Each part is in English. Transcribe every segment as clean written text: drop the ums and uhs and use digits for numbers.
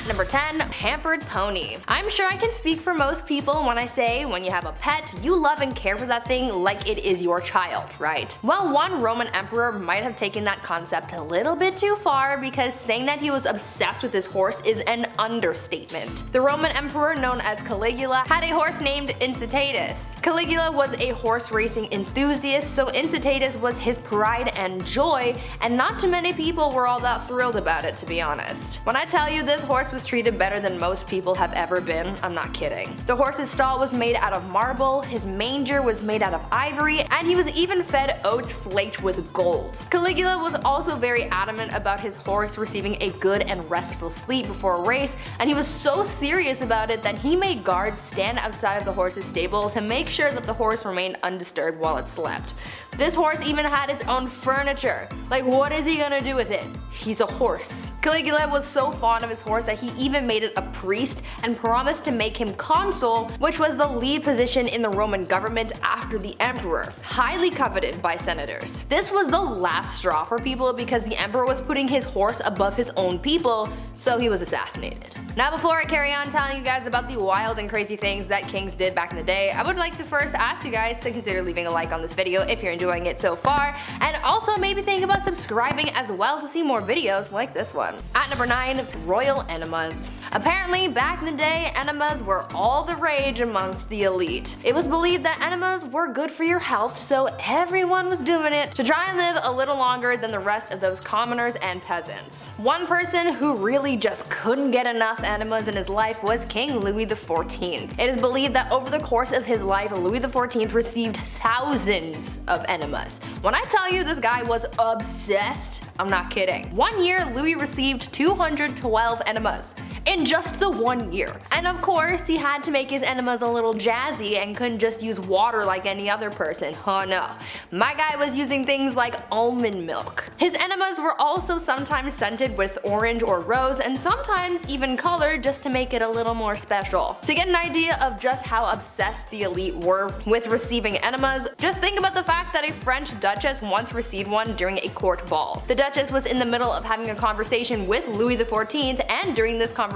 At number 10, pampered pony. I'm sure I can speak for most people when I say when you have a pet, you love and care for that thing like it is your child, right? Well, one Roman emperor might have taken that concept a little bit too far, because saying that he was obsessed with his horse is an understatement. The Roman emperor known as Caligula had a horse named Incitatus. Caligula was a horse racing enthusiast, so Incitatus was his pride and joy, and not too many people were all that thrilled about it, to be honest. When I tell you this horse was treated better than most people have ever been, I'm not kidding. The horse's stall was made out of marble, his manger was made out of ivory, and he was even fed oats flaked with gold. Caligula was also very adamant about his horse receiving a good and restful sleep before a race, and he was so serious about it that he made guards stand outside of the horse's stable to make sure that the horse remained undisturbed while it slept. This horse even had its own furniture. Like, what is he gonna do with it? He's a horse. Caligula was so fond of his horse that he even made it a priest and promised to make him consul, which was the lead position in the Roman government after the emperor, highly coveted by senators. This was the last straw for people because the emperor was putting his horse above his own people, so he was assassinated. Now, before I carry on telling you guys about the wild and crazy things that kings did back in the day, I would like to first ask you guys to consider leaving a like on this video if you're enjoying it so far, and also maybe think about subscribing as well to see more videos like this one. At number 9, royal enemas. Apparently, back in the day, enemas were all the rage amongst the elite. It was believed that enemas were good for your health, so everyone was doing it to try and live a little longer than the rest of those commoners and peasants. One person who really just couldn't get enough enemas in his life was King Louis XIV. It is believed that over the course of his life, Louis XIV received thousands of enemas. When I tell you this guy was obsessed, I'm not kidding. One year, Louis received 212 enemas. In just the 1 year. And of course, he had to make his enemas a little jazzy and couldn't just use water like any other person. Oh no. My guy was using things like almond milk. His enemas were also sometimes scented with orange or rose, and sometimes even colored just to make it a little more special. To get an idea of just how obsessed the elite were with receiving enemas, just think about the fact that a French duchess once received one during a court ball. The duchess was in the middle of having a conversation with Louis XIV, and during this conversation,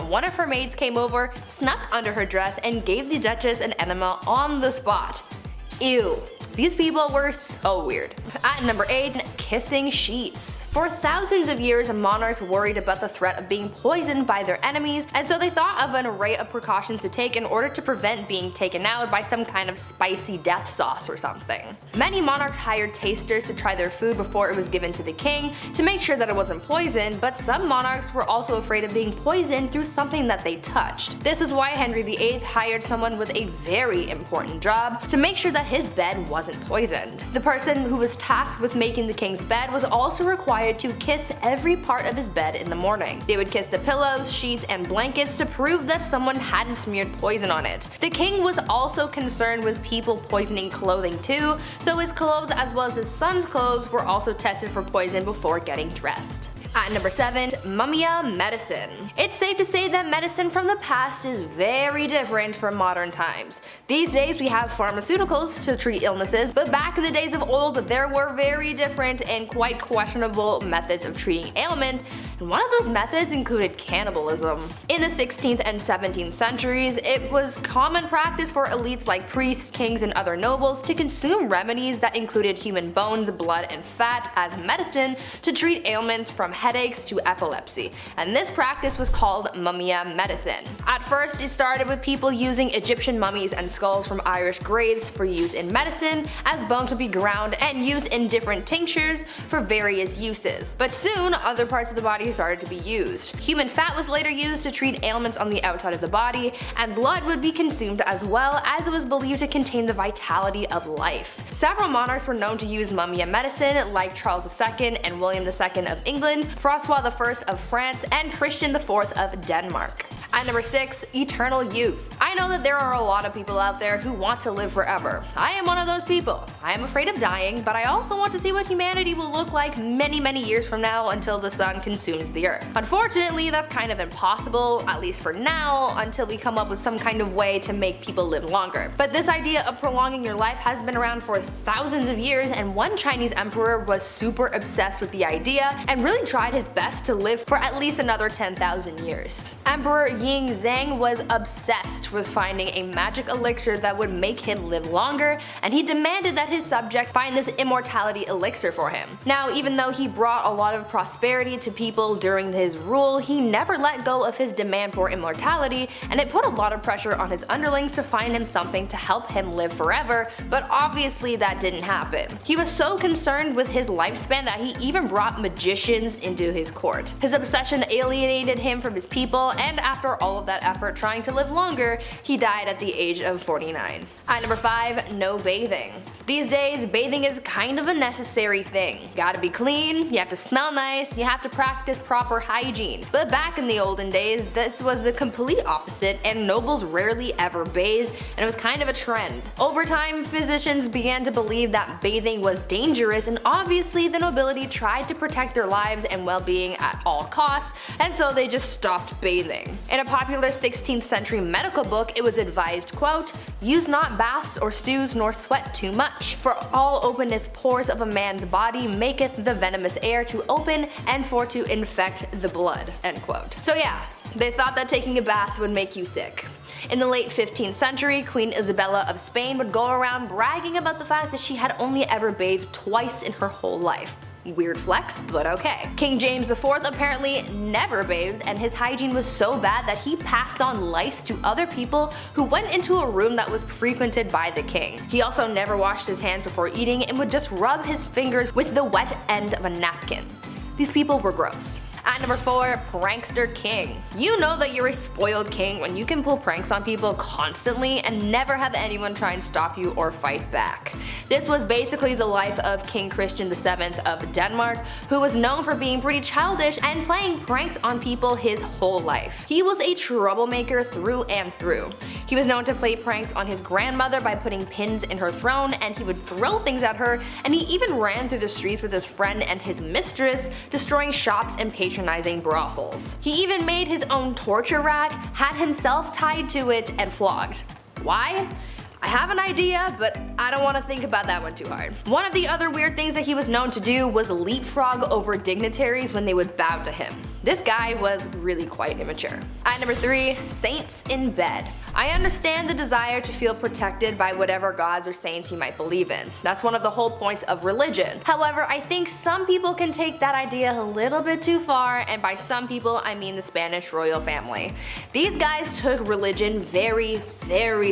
one of her maids came over, snuck under her dress, and gave the duchess an enema on the spot. Ew. These people were so weird. At number 8, kissing sheets. For thousands of years, monarchs worried about the threat of being poisoned by their enemies, and so they thought of an array of precautions to take in order to prevent being taken out by some kind of spicy death sauce or something. Many monarchs hired tasters to try their food before it was given to the king to make sure that it wasn't poisoned, but some monarchs were also afraid of being poisoned through something that they touched. This is why Henry VIII hired someone with a very important job to make sure that his bed wasn't poisoned. The person who was tasked with making the king's bed was also required to kiss every part of his bed in the morning. They would kiss the pillows, sheets, and blankets to prove that someone hadn't smeared poison on it. The king was also concerned with people poisoning clothing too, so his clothes as well as his son's clothes were also tested for poison before getting dressed. At number 7, Mummia medicine. It's safe to say that medicine from the past is very different from modern times. These days we have pharmaceuticals to treat illnesses, but back in the days of old there were very different and quite questionable methods of treating ailments, and one of those methods included cannibalism. In the 16th and 17th centuries, it was common practice for elites like priests, kings, and other nobles to consume remedies that included human bones, blood, and fat as medicine to treat ailments from headaches to epilepsy, and this practice was called Mummia medicine. At first, it started with people using Egyptian mummies and skulls from Irish graves for use in medicine, as bones would be ground and used in different tinctures for various uses. But soon, other parts of the body started to be used. Human fat was later used to treat ailments on the outside of the body, and blood would be consumed as well, as it was believed to contain the vitality of life. Several monarchs were known to use Mummia medicine, like Charles II and William II of England, Francois I of France, and Christian IV of Denmark. At number 6, eternal youth. I know that there are a lot of people out there who want to live forever. I am one of those people. I am afraid of dying, but I also want to see what humanity will look like many years from now until the sun consumes the earth. Unfortunately, that's kind of impossible, at least for now, until we come up with some kind of way to make people live longer. But this idea of prolonging your life has been around for thousands of years, and one Chinese emperor was super obsessed with the idea and really tried his best to live for at least another 10,000 years. Emperor Ying Zhang was obsessed with finding a magic elixir that would make him live longer, and he demanded that his subjects find this immortality elixir for him. Now, even though he brought a lot of prosperity to people during his rule, he never let go of his demand for immortality, and it put a lot of pressure on his underlings to find him something to help him live forever, but obviously that didn't happen. He was so concerned with his lifespan that he even brought magicians into his court. His obsession alienated him from his people, and after all of that effort trying to live longer, he died at the age of 49. At number 5, no bathing. These days, bathing is kind of a necessary thing. Gotta be clean, you have to smell nice, you have to practice proper hygiene. But back in the olden days, this was the complete opposite, and nobles rarely ever bathed, and it was kind of a trend. Over time, physicians began to believe that bathing was dangerous, and obviously the nobility tried to protect their lives and well-being at all costs, and so they just stopped bathing. In a popular 16th century medical book, it was advised, quote, "Use not baths or stews nor sweat too much, for all openeth pores of a man's body maketh the venomous air to open and for to infect the blood," end quote. So yeah, they thought that taking a bath would make you sick. In the late 15th century, Queen Isabella of Spain would go around bragging about the fact that she had only ever bathed twice in her whole life. Weird flex, but okay. King James IV apparently never bathed, and his hygiene was so bad that he passed on lice to other people who went into a room that was frequented by the king. He also never washed his hands before eating and would just rub his fingers with the wet end of a napkin. These people were gross. At number 4, prankster king. You know that you're a spoiled king when you can pull pranks on people constantly and never have anyone try and stop you or fight back. This was basically the life of King Christian VII of Denmark, who was known for being pretty childish and playing pranks on people his whole life. He was a troublemaker through and through. He was known to play pranks on his grandmother by putting pins in her throne, and he would throw things at her, and he even ran through the streets with his friend and his mistress, destroying shops and patronizing brothels. He even made his own torture rack, had himself tied to it, and flogged. Why? I have an idea, but I don't want to think about that one too hard. One of the other weird things that he was known to do was leapfrog over dignitaries when they would bow to him. This guy was really quite immature. At number 3, saints in bed. I understand the desire to feel protected by whatever gods or saints you might believe in. That's one of the whole points of religion. However, I think some people can take that idea a little bit too far, and by some people I mean the Spanish royal family. These guys took religion very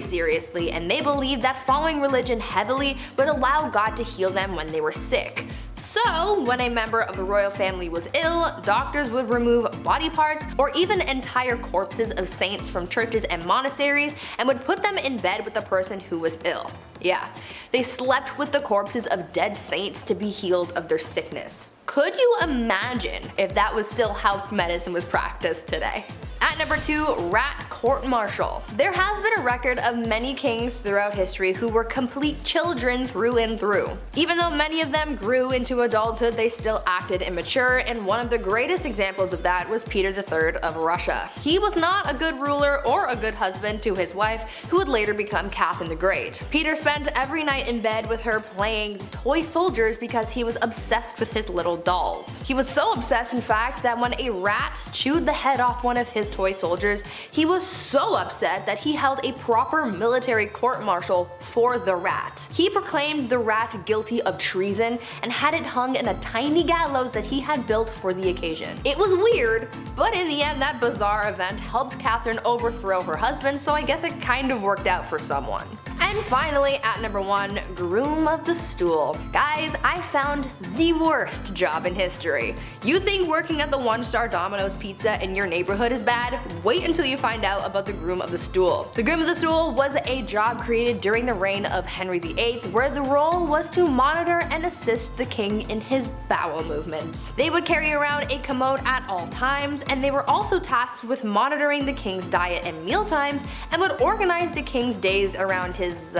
seriously, and they believed that following religion heavily would allow God to heal them when they were sick. So, when a member of the royal family was ill, doctors would remove body parts or even entire corpses of saints from churches and monasteries and would put them in bed with the person who was ill. Yeah, they slept with the corpses of dead saints to be healed of their sickness. Could you imagine if that was still how medicine was practiced today? At number 2, rat court-martial. There has been a record of many kings throughout history who were complete children through and through. Even though many of them grew into adulthood, they still acted immature, and one of the greatest examples of that was Peter III of Russia. He was not a good ruler or a good husband to his wife, who would later become Catherine the Great. Peter spent every night in bed with her playing toy soldiers because he was obsessed with his little dolls. He was so obsessed, in fact, that when a rat chewed the head off one of his toy soldiers, he was so upset that he held a proper military court-martial for the rat. He proclaimed the rat guilty of treason and had it hung in a tiny gallows that he had built for the occasion. It was weird, but in the end that bizarre event helped Catherine overthrow her husband, so I guess it kind of worked out for someone. And finally, at number 1, Groom of the Stool. Guys, I found the worst job in history. You think working at the 1-star Domino's Pizza in your neighborhood is bad? Wait until you find out about the Groom of the Stool. The Groom of the Stool was a job created during the reign of Henry VIII, where the role was to monitor and assist the king in his bowel movements. They would carry around a commode at all times, and they were also tasked with monitoring the king's diet and meal times, and would organize the king's days around his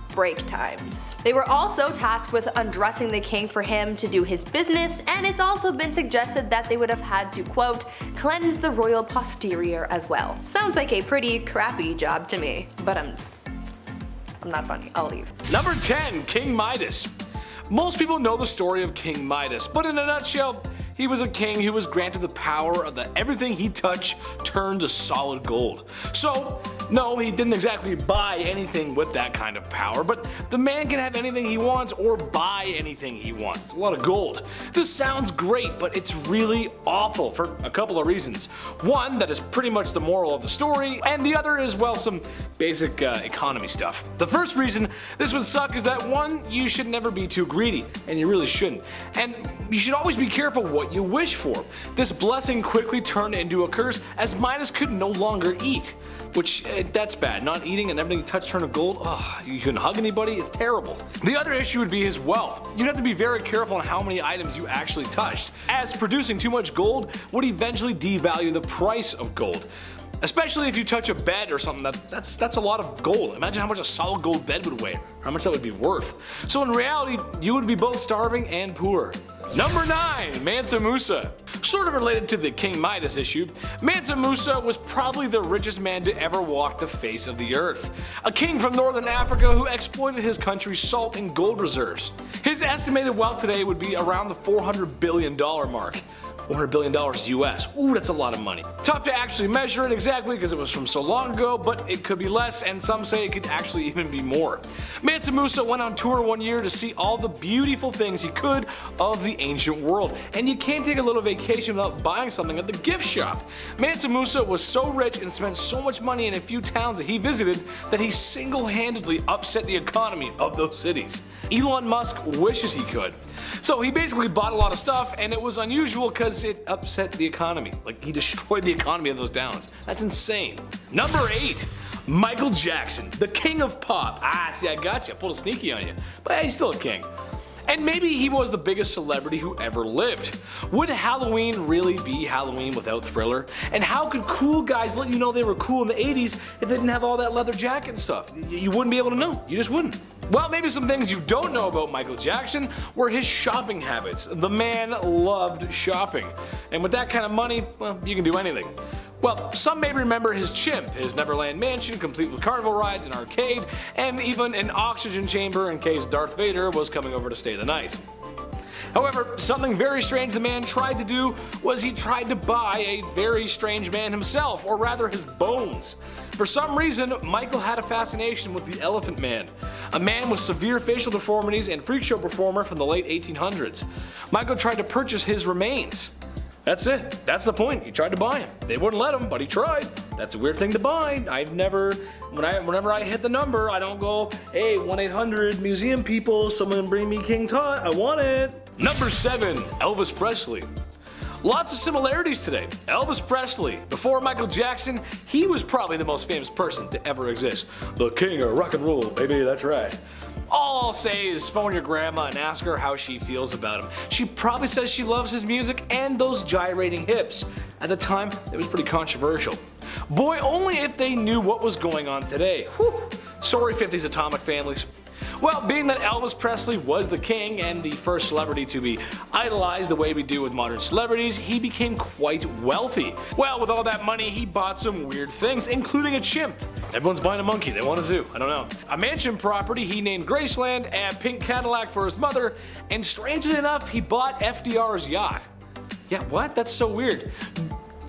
break times. They were also tasked with undressing the king for him to do his business, and it's also been suggested that they would have had to, quote, cleanse the royal posterior as well. Sounds like a pretty crappy job to me, but I'm not funny. I'll leave. Number 10. King Midas. Most people know the story of King Midas, but in a nutshell, he was a king who was granted the power of everything he touched turned to solid gold. So, no, he didn't exactly buy anything with that kind of power, but the man can have anything he wants or buy anything he wants. It's a lot of gold. This sounds great, but it's really awful for a couple of reasons. One, that is pretty much the moral of the story, and the other is, well, some basic economy stuff. The first reason this would suck is that, one, you should never be too greedy, and you really shouldn't. And you should always be careful what you wish for. This blessing quickly turned into a curse as Midas could no longer eat. Which, that's bad. Not eating and everything you touch turned to gold. Ugh, you couldn't hug anybody? It's terrible. The other issue would be his wealth. You'd have to be very careful on how many items you actually touched, as producing too much gold would eventually devalue the price of gold. Especially if you touch a bed or something, that's a lot of gold. Imagine how much a solid gold bed would weigh, how much that would be worth. So in reality, you would be both starving and poor. Number 9. Mansa Musa. Sort of related to the King Midas issue, Mansa Musa was probably the richest man to ever walk the face of the earth. A king from northern Africa who exploited his country's salt and gold reserves. His estimated wealth today would be around the $400 billion mark. $100 billion US. Ooh, that's a lot of money. Tough to actually measure it exactly because it was from so long ago, but it could be less, and some say it could actually even be more. Mansa Musa went on tour one year to see all the beautiful things he could of the ancient world, and you can't take a little vacation without buying something at the gift shop. Mansa Musa was so rich and spent so much money in a few towns that he visited that he single-handedly upset the economy of those cities. Elon Musk wishes he could. So he basically bought a lot of stuff, and it was unusual because it upset the economy. Like, he destroyed the economy of those towns. That's insane. Number 8. Michael Jackson, the king of pop. Ah, see, I got you. I pulled a sneaky on you. But yeah, he's still a king. And maybe he was the biggest celebrity who ever lived. Would Halloween really be Halloween without Thriller? And how could cool guys let you know they were cool in the 80s if they didn't have all that leather jacket and stuff? You wouldn't be able to know. You just wouldn't. Well, maybe some things you don't know about Michael Jackson were his shopping habits. The man loved shopping. And with that kind of money, well, you can do anything. Well, some may remember his chimp, his Neverland mansion complete with carnival rides, an arcade, and even an oxygen chamber in case Darth Vader was coming over to stay the night. However, something very strange the man tried to do was he tried to buy a very strange man himself, or rather his bones. For some reason, Michael had a fascination with the Elephant Man, a man with severe facial deformities and freak show performer from the late 1800s. Michael tried to purchase his remains. That's it. That's the point. He tried to buy him. They wouldn't let him, but he tried. That's a weird thing to buy. Whenever I hit the number, I don't go, hey, 1-800 museum people, someone bring me King Tut. I want it. Number 7. Elvis Presley. Lots of similarities today. Elvis Presley, before Michael Jackson, he was probably the most famous person to ever exist. The king of rock and roll, baby, that's right. All I'll say is phone your grandma and ask her how she feels about him. She probably says she loves his music and those gyrating hips. At the time, it was pretty controversial. Boy, only if they knew what was going on today. Whew. Sorry, 50s atomic families. Well, being that Elvis Presley was the king and the first celebrity to be idolized the way we do with modern celebrities, he became quite wealthy. Well, with all that money, he bought some weird things, including a chimp. Everyone's buying a monkey, they want a zoo, I don't know. A mansion property he named Graceland, a pink Cadillac for his mother, and strangely enough, he bought FDR's yacht. Yeah, what? That's so weird.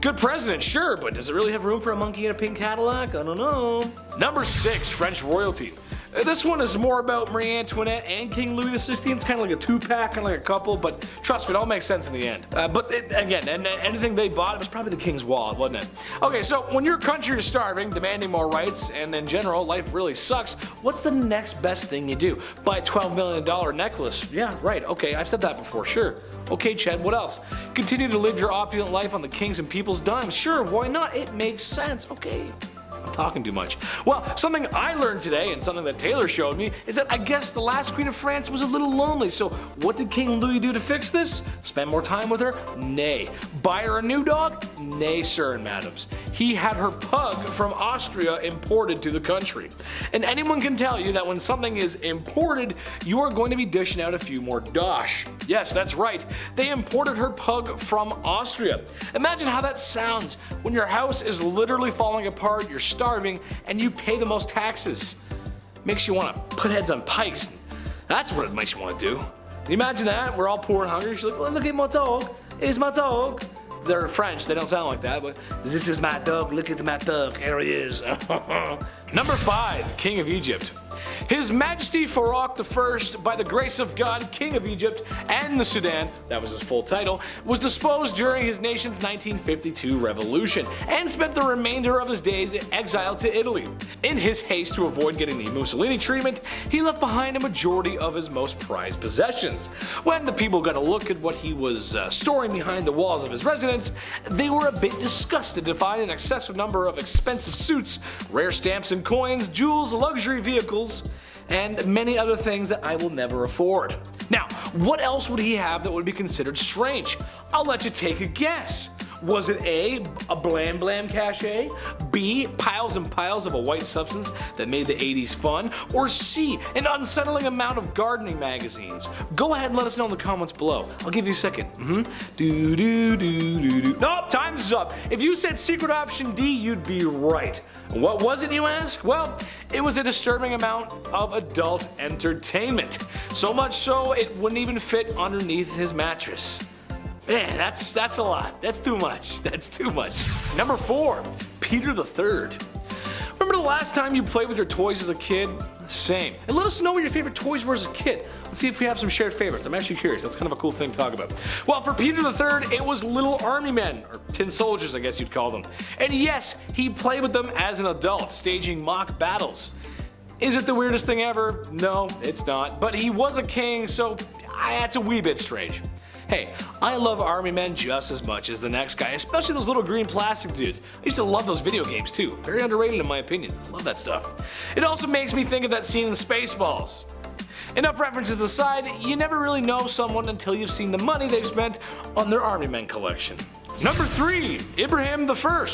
Good president, sure, but does it really have room for a monkey in a pink Cadillac? I don't know. Number 6. French royalty. This one is more about Marie Antoinette and King Louis XVI. It's kind of like a two-pack, kind of like a couple, but trust me, it all makes sense in the end. Again, anything they bought, it was probably the king's wallet, wasn't it? Okay, so when your country is starving, demanding more rights, and in general, life really sucks, what's the next best thing you do? Buy a $12 million necklace. Yeah, right, okay, I've said that before, sure. Okay, Chad, what else? Continue to live your opulent life on the king's and people's dimes. Sure, why not? It makes sense, okay. I'm talking too much. Well, something I learned today, and something that Taylor showed me, is that I guess the last Queen of France was a little lonely, so what did King Louis do to fix this? Spend more time with her? Nay. Buy her a new dog? Nay, sir and madams. He had her pug from Austria imported to the country. And anyone can tell you that when something is imported, you are going to be dishing out a few more dosh. Yes, that's right. They imported her pug from Austria. Imagine how that sounds when your house is literally falling apart, you're starving, and you pay the most taxes. Makes you want to put heads on pikes. That's what it makes you want to do. Can you imagine that? We're all poor and hungry. She's like, well, look at my dog. It's my dog. They're French, they don't sound like that, but this is my dog, look at my dog, here he is. Number 5, King of Egypt. His Majesty Farouk I, by the grace of God, King of Egypt and the Sudan, that was his full title, was disposed during his nation's 1952 revolution and spent the remainder of his days in exile to Italy. In his haste to avoid getting the Mussolini treatment, he left behind a majority of his most prized possessions. When the people got a look at what he was storing behind the walls of his residence, they were a bit disgusted to find an excessive number of expensive suits, rare stamps and coins, jewels, luxury vehicles, and many other things that I will never afford. Now, what else would he have that would be considered strange? I'll let you take a guess. Was it A, a blam blam cachet, B, piles and piles of a white substance that made the 80s fun, or C, an unsettling amount of gardening magazines? Go ahead and let us know in the comments below. I'll give you a second. Nope, time's up. If you said secret option D, you'd be right. What was it, you ask? Well, it was a disturbing amount of adult entertainment. So much so, it wouldn't even fit underneath his mattress. Man, that's a lot. That's too much. That's too much. Number 4, Peter III. Remember the last time you played with your toys as a kid? Same. And let us know what your favorite toys were as a kid. Let's see if we have some shared favorites. I'm actually curious. That's kind of a cool thing to talk about. Well, for Peter III, it was little army men, or tin soldiers, I guess you'd call them. And yes, he played with them as an adult, staging mock battles. Is it the weirdest thing ever? No, it's not. But he was a king, so that's a wee bit strange. Hey, I love army men just as much as the next guy, especially those little green plastic dudes. I used to love those video games too. Very underrated in my opinion. I love that stuff. It also makes me think of that scene in Spaceballs. Enough references aside, you never really know someone until you've seen the money they've spent on their army men collection. Number 3, Ibrahim I.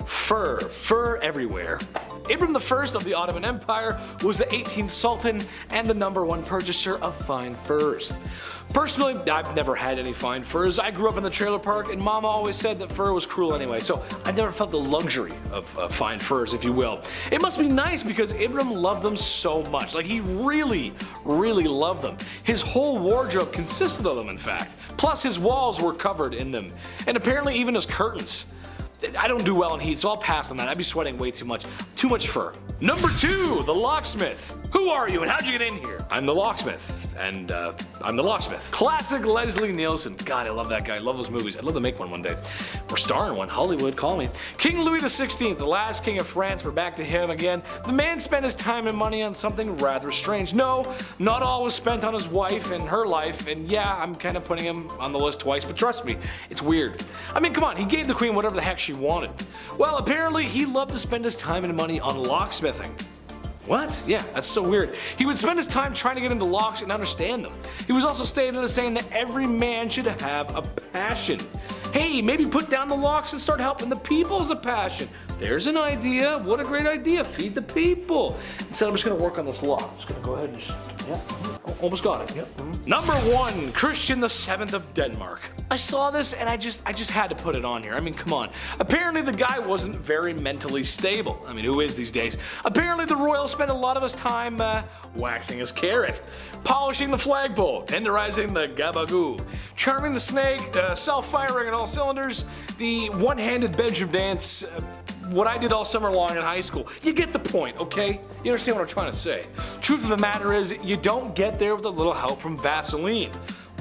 Fur everywhere. Ibrahim I of the Ottoman Empire was the 18th Sultan and the #1 purchaser of fine furs. Personally, I've never had any fine furs. I grew up in the trailer park and Mama always said that fur was cruel anyway, so I never felt the luxury of fine furs, if you will. It must be nice because Ibrahim loved them so much. Like, he really, really loved them. His whole wardrobe consisted of them, in fact. Plus, his walls were covered in them, and apparently even his curtains. I don't do well in heat, so I'll pass on that. I'd be sweating way too much. Too much fur. Number 2, the locksmith. Who are you and how'd you get in here? I'm the locksmith, and I'm the locksmith. Classic Leslie Nielsen. God, I love that guy. I love those movies. I'd love to make one day. Or star in one. Hollywood, call me. King Louis XVI, the last king of France. We're back to him again. The man spent his time and money on something rather strange. No, not all was spent on his wife and her life, and yeah, I'm kind of putting him on the list twice, but trust me, it's weird. I mean, come on, he gave the queen whatever the heck she wanted. Well, apparently he loved to spend his time and money on locksmithing. What? Yeah, that's so weird. He would spend his time trying to get into locks and understand them. He was also stated as saying that every man should have a passion. Hey, maybe put down the locks and start helping the people as a passion. There's an idea. What a great idea. Feed the people. Instead, I'm just going to work on this lock. I'm just going to go ahead and just, yeah, almost got it. Yep. Number 1, Christian VII of Denmark. I saw this and I just had to put it on here. I mean, come on. Apparently the guy wasn't very mentally stable. I mean, who is these days? Apparently the royal spent a lot of his time waxing his carrot, polishing the flagpole, tenderizing the gabagoo, charming the snake, self-firing on all cylinders, the one-handed bedroom dance, what I did all summer long in high school. You get the point, okay? You understand what I'm trying to say. Truth of the matter is, you don't get there with a little help from Vaseline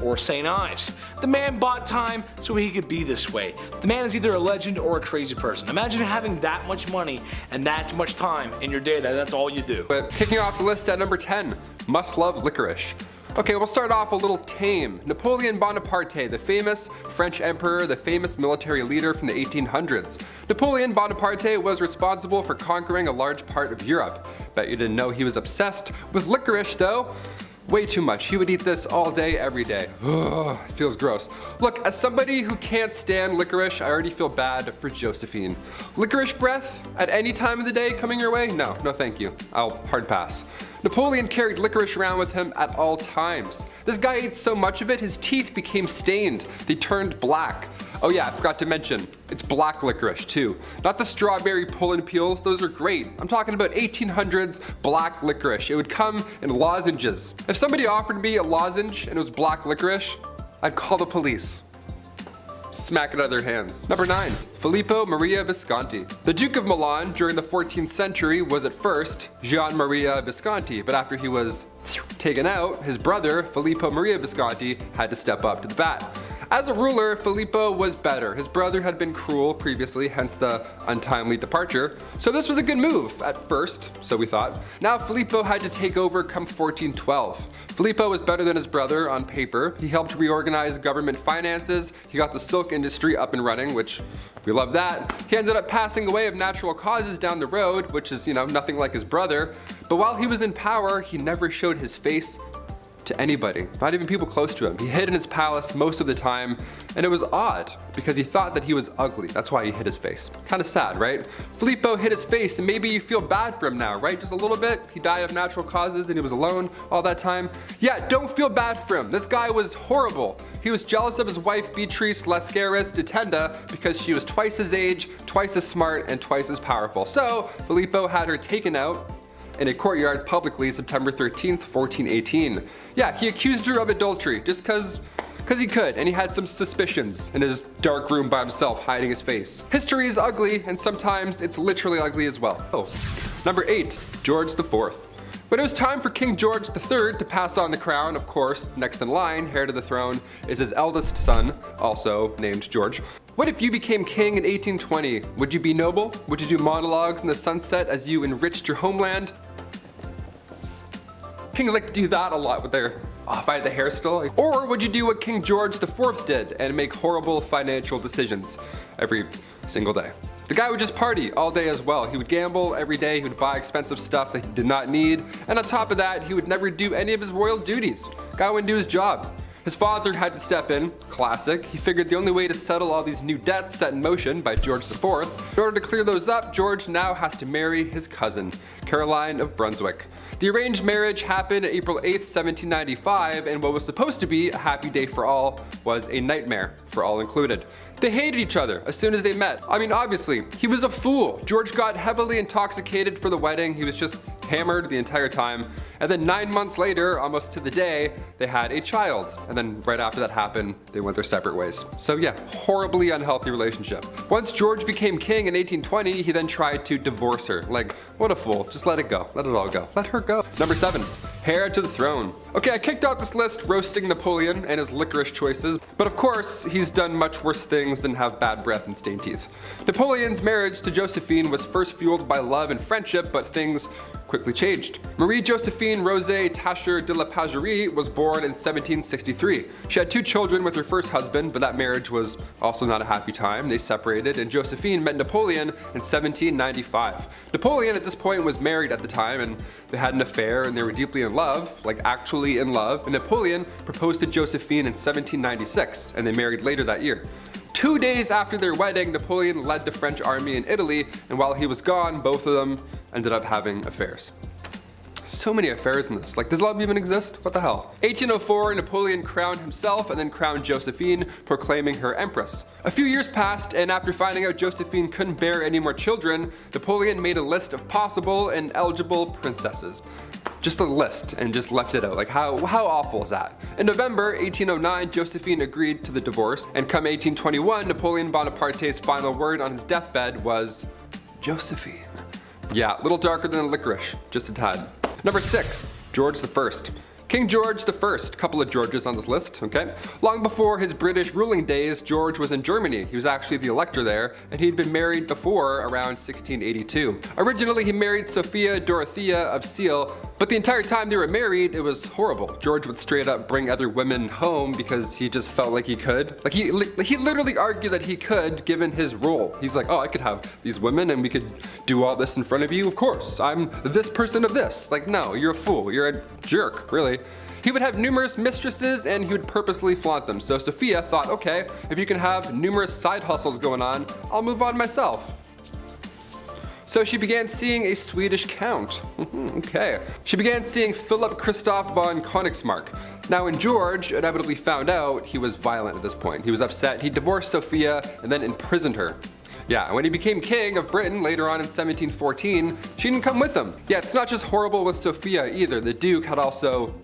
or St. Ives. The man bought time so he could be this way. The man is either a legend or a crazy person. Imagine having that much money and that much time in your day that's all you do. But kicking off the list at number 10, must love licorice. Okay, we'll start off a little tame. Napoleon Bonaparte, the famous French emperor, the famous military leader from the 1800s. Napoleon Bonaparte was responsible for conquering a large part of Europe. Bet you didn't know he was obsessed with licorice though. Way too much. He would eat this all day, every day. Ugh, it feels gross. Look, as somebody who can't stand licorice, I already feel bad for Josephine. Licorice breath at any time of the day coming your way? No thank you. I'll hard pass. Napoleon carried licorice around with him at all times. This guy ate so much of it, his teeth became stained. They turned black. Oh yeah, I forgot to mention, it's black licorice too. Not the strawberry pull and peels, those are great. I'm talking about 1800s black licorice. It would come in lozenges. If somebody offered me a lozenge and it was black licorice, I'd call the police. Smack it out of their hands. Number 9, Filippo Maria Visconti. The Duke of Milan during the 14th century was at first Gian Maria Visconti, but after he was taken out, his brother Filippo Maria Visconti had to step up to the bat. As a ruler, Filippo was better. His brother had been cruel previously, hence the untimely departure. So this was a good move at first, so we thought. Now Filippo had to take over come 1412. Filippo was better than his brother on paper. He helped reorganize government finances. He got the silk industry up and running, which we love that. He ended up passing away of natural causes down the road, which is, nothing like his brother. But while he was in power, he never showed his face to anybody, not even people close to him. He hid in his palace most of the time, and it was odd because he thought that he was ugly. That's why he hid his face. Kind of sad, right? Filippo hid his face, and maybe you feel bad for him now, right? Just a little bit. He died of natural causes and he was alone all that time. Yeah, don't feel bad for him. This guy was horrible. He was jealous of his wife Beatrice Lascaris de Tenda because she was twice his age, twice as smart, and twice as powerful. So Filippo had her taken out in a courtyard publicly September 13th, 1418. Yeah, he accused her of adultery just cause he could, and he had some suspicions in his dark room by himself hiding his face. History is ugly, and sometimes it's literally ugly as well. Number 8, George IV. When it was time for King George III to pass on the crown, of course, next in line, heir to the throne, is his eldest son, also named George. What if you became king in 1820? Would you be noble? Would you do monologues in the sunset as you enriched your homeland? Kings like to do that a lot with their if I had the hair still. Or would you do what King George IV did and make horrible financial decisions every single day? The guy would just party all day as well. He would gamble every day, he would buy expensive stuff that he did not need, and on top of that, he would never do any of his royal duties. Guy wouldn't do his job. His father had to step in, classic. He figured the only way to settle all these new debts set in motion by George IV. In order to clear those up, George now has to marry his cousin, Caroline of Brunswick. The arranged marriage happened April 8th, 1795, and what was supposed to be a happy day for all was a nightmare for all included. They hated each other as soon as they met. I mean, obviously, he was a fool. George got heavily intoxicated for the wedding. He was just hammered the entire time. And then 9 months later, almost to the day, they had a child. And then right after that happened, they went their separate ways. So yeah, horribly unhealthy relationship. Once George became king in 1820, he then tried to divorce her. Like, what a fool. Just let it go. Let it all go. Let her go. Number 7, heir to the throne. Okay, I kicked out this list roasting Napoleon and his licorice choices, but of course, he's done much worse things than have bad breath and stained teeth. Napoleon's marriage to Josephine was first fueled by love and friendship, but things quickly changed. Marie-Josephine Rosée Tacher de la Pagerie was born in 1763. She had 2 children with her first husband, but that marriage was also not a happy time. They separated, and Josephine met Napoleon in 1795. Napoleon at this point was married at the time, and they had an affair, and they were deeply in love, like actually in love, and Napoleon proposed to Josephine in 1796, and they married later that year. 2 days after their wedding, Napoleon led the French army in Italy, and while he was gone, both of them ended up having affairs. So many affairs in this. Like, does love even exist? What the hell? 1804, Napoleon crowned himself and then crowned Josephine, proclaiming her empress. A few years passed, and after finding out Josephine couldn't bear any more children, Napoleon made a list of possible and eligible princesses. Just a list, and just left it out. Like, how awful is that? In November 1809, Josephine agreed to the divorce, and come 1821, Napoleon Bonaparte's final word on his deathbed was Josephine. Yeah, a little darker than licorice, just a tad. Number 6, George I. King George I, couple of Georges on this list, okay? Long before his British ruling days, George was in Germany. He was actually the elector there, and he'd been married before around 1682. Originally, he married Sophia Dorothea of Seal, but the entire time they were married, it was horrible. George would straight up bring other women home because he just felt like he could. Like he literally argued that he could, given his role. He's like, oh, I could have these women and we could do all this in front of you. Of course, I'm this person of this. Like, no, you're a fool. You're a jerk, really. He would have numerous mistresses and he would purposely flaunt them. So Sophia thought, okay, if you can have numerous side hustles going on, I'll move on myself. So she began seeing a Swedish count. Okay. She began seeing Philip Christoph von Königsmark. Now when George inevitably found out, he was violent at this point. He was upset, he divorced Sophia and then imprisoned her. Yeah, when he became king of Britain later on in 1714, she didn't come with him. Yeah, it's not just horrible with Sophia either. The Duke had also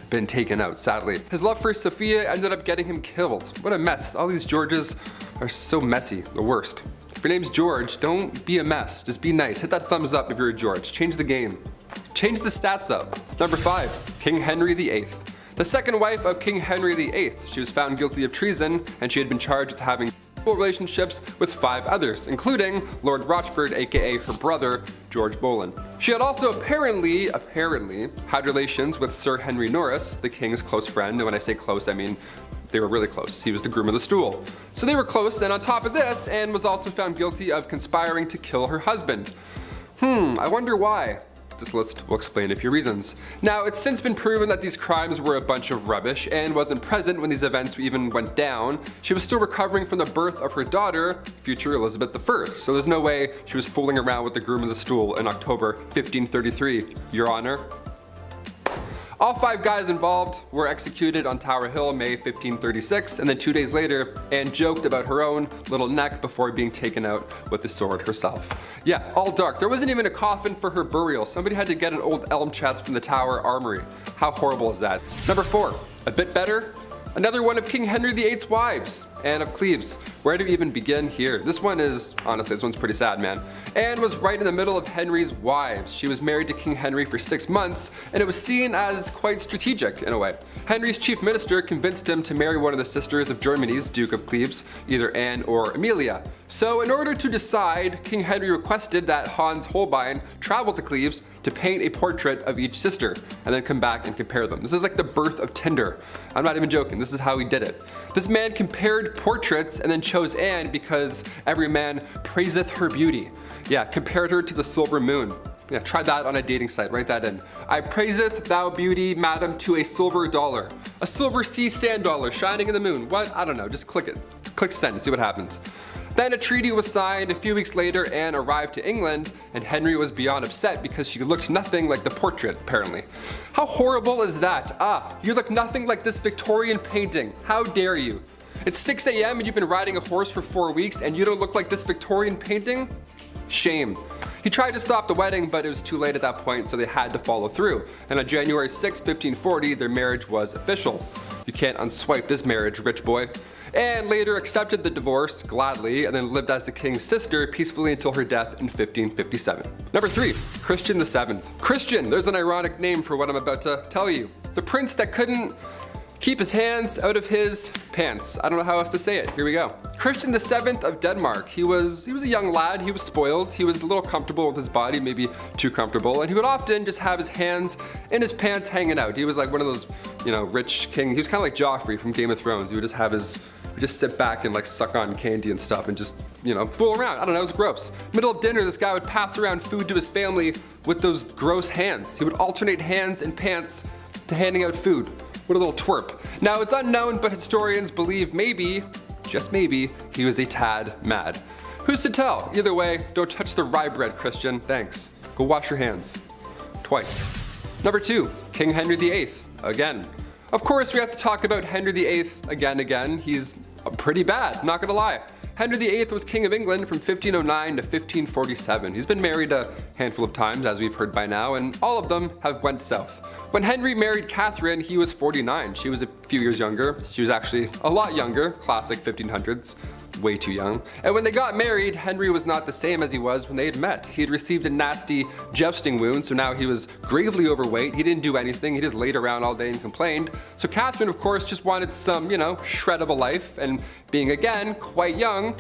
been taken out, sadly. His love for Sophia ended up getting him killed. What a mess. All these Georges are so messy, the worst. If your name's George, don't be a mess. Just be nice. Hit that thumbs up if you're a George. Change the game. Change the stats up. Number 5, King Henry VIII. The second wife of King Henry VIII. She was found guilty of treason and she had been charged with having relationships with 5 others, including Lord Rochford, aka her brother, George Boleyn. She had also apparently had relations with Sir Henry Norris, the king's close friend, and when I say close, I mean they were really close. He was the groom of the stool. So they were close, and on top of this, Anne was also found guilty of conspiring to kill her husband. I wonder why. This list will explain a few reasons. Now, it's since been proven that these crimes were a bunch of rubbish. Anne wasn't present when these events even went down. She was still recovering from the birth of her daughter, future Elizabeth I. So there's no way she was fooling around with the groom of the stool in October 1533, Your Honor. All 5 guys involved were executed on Tower Hill, May 1536, and then 2 days later, Anne joked about her own little neck before being taken out with the sword herself. Yeah, all dark. There wasn't even a coffin for her burial. Somebody had to get an old elm chest from the Tower Armory. How horrible is that? Number 4, a bit better. Another one of King Henry VIII's wives, Anne of Cleves. Where do we even begin here? This one's pretty sad, man. Anne was right in the middle of Henry's wives. She was married to King Henry for 6 months, and it was seen as quite strategic in a way. Henry's chief minister convinced him to marry one of the sisters of Germany's Duke of Cleves, either Anne or Amelia. So in order to decide, King Henry requested that Hans Holbein travel to Cleves to paint a portrait of each sister, and then come back and compare them. This is like the birth of Tinder. I'm not even joking, this is how he did it. This man compared portraits and then chose Anne because every man praiseth her beauty. Yeah, compared her to the silver moon. Yeah, try that on a dating site, write that in. I praiseth thou beauty, madam, to a silver dollar. A silver sea sand dollar shining in the moon. What? I don't know, just click it. Click send and see what happens. Then a treaty was signed. A few weeks later, Anne arrived to England, and Henry was beyond upset because she looked nothing like the portrait, apparently. How horrible is that? You look nothing like this Victorian painting. How dare you? It's 6 a.m. and you've been riding a horse for 4 weeks and you don't look like this Victorian painting? Shame. He tried to stop the wedding, but it was too late at that point, so they had to follow through. And on January 6, 1540, their marriage was official. You can't unswipe this marriage, rich boy. Anne later accepted the divorce gladly and then lived as the king's sister peacefully until her death in 1557. Number 3, Christian VII. Christian, there's an ironic name for what I'm about to tell you. The prince that couldn't keep his hands out of his pants. I don't know how else to say it. Here we go. Christian VII of Denmark. He was a young lad. He was spoiled. He was a little comfortable with his body, maybe too comfortable. And he would often just have his hands in his pants hanging out. He was like one of those, rich king. He was kind of like Joffrey from Game of Thrones. He would just have just sit back and like suck on candy and stuff and just, fool around. I don't know, it was gross. Middle of dinner, this guy would pass around food to his family with those gross hands. He would alternate hands and pants to handing out food. What a little twerp. Now it's unknown, but historians believe maybe, just maybe, he was a tad mad. Who's to tell? Either way, don't touch the rye bread, Christian. Thanks. Go wash your hands. Twice. Number 2, King Henry VIII. Again. Of course, we have to talk about Henry VIII again. He's pretty bad, not gonna lie. Henry VIII was King of England from 1509 to 1547. He's been married a handful of times, as we've heard by now, and all of them have went south. When Henry married Catherine, he was 49. She was a few years younger. She was actually a lot younger, classic 1500s. Way too young. And when they got married, Henry was not the same as he was when they had met. He had received a nasty jousting wound, so now he was gravely overweight. He didn't do anything. He just laid around all day and complained. So Catherine, of course, just wanted some, shred of a life, and being again quite young,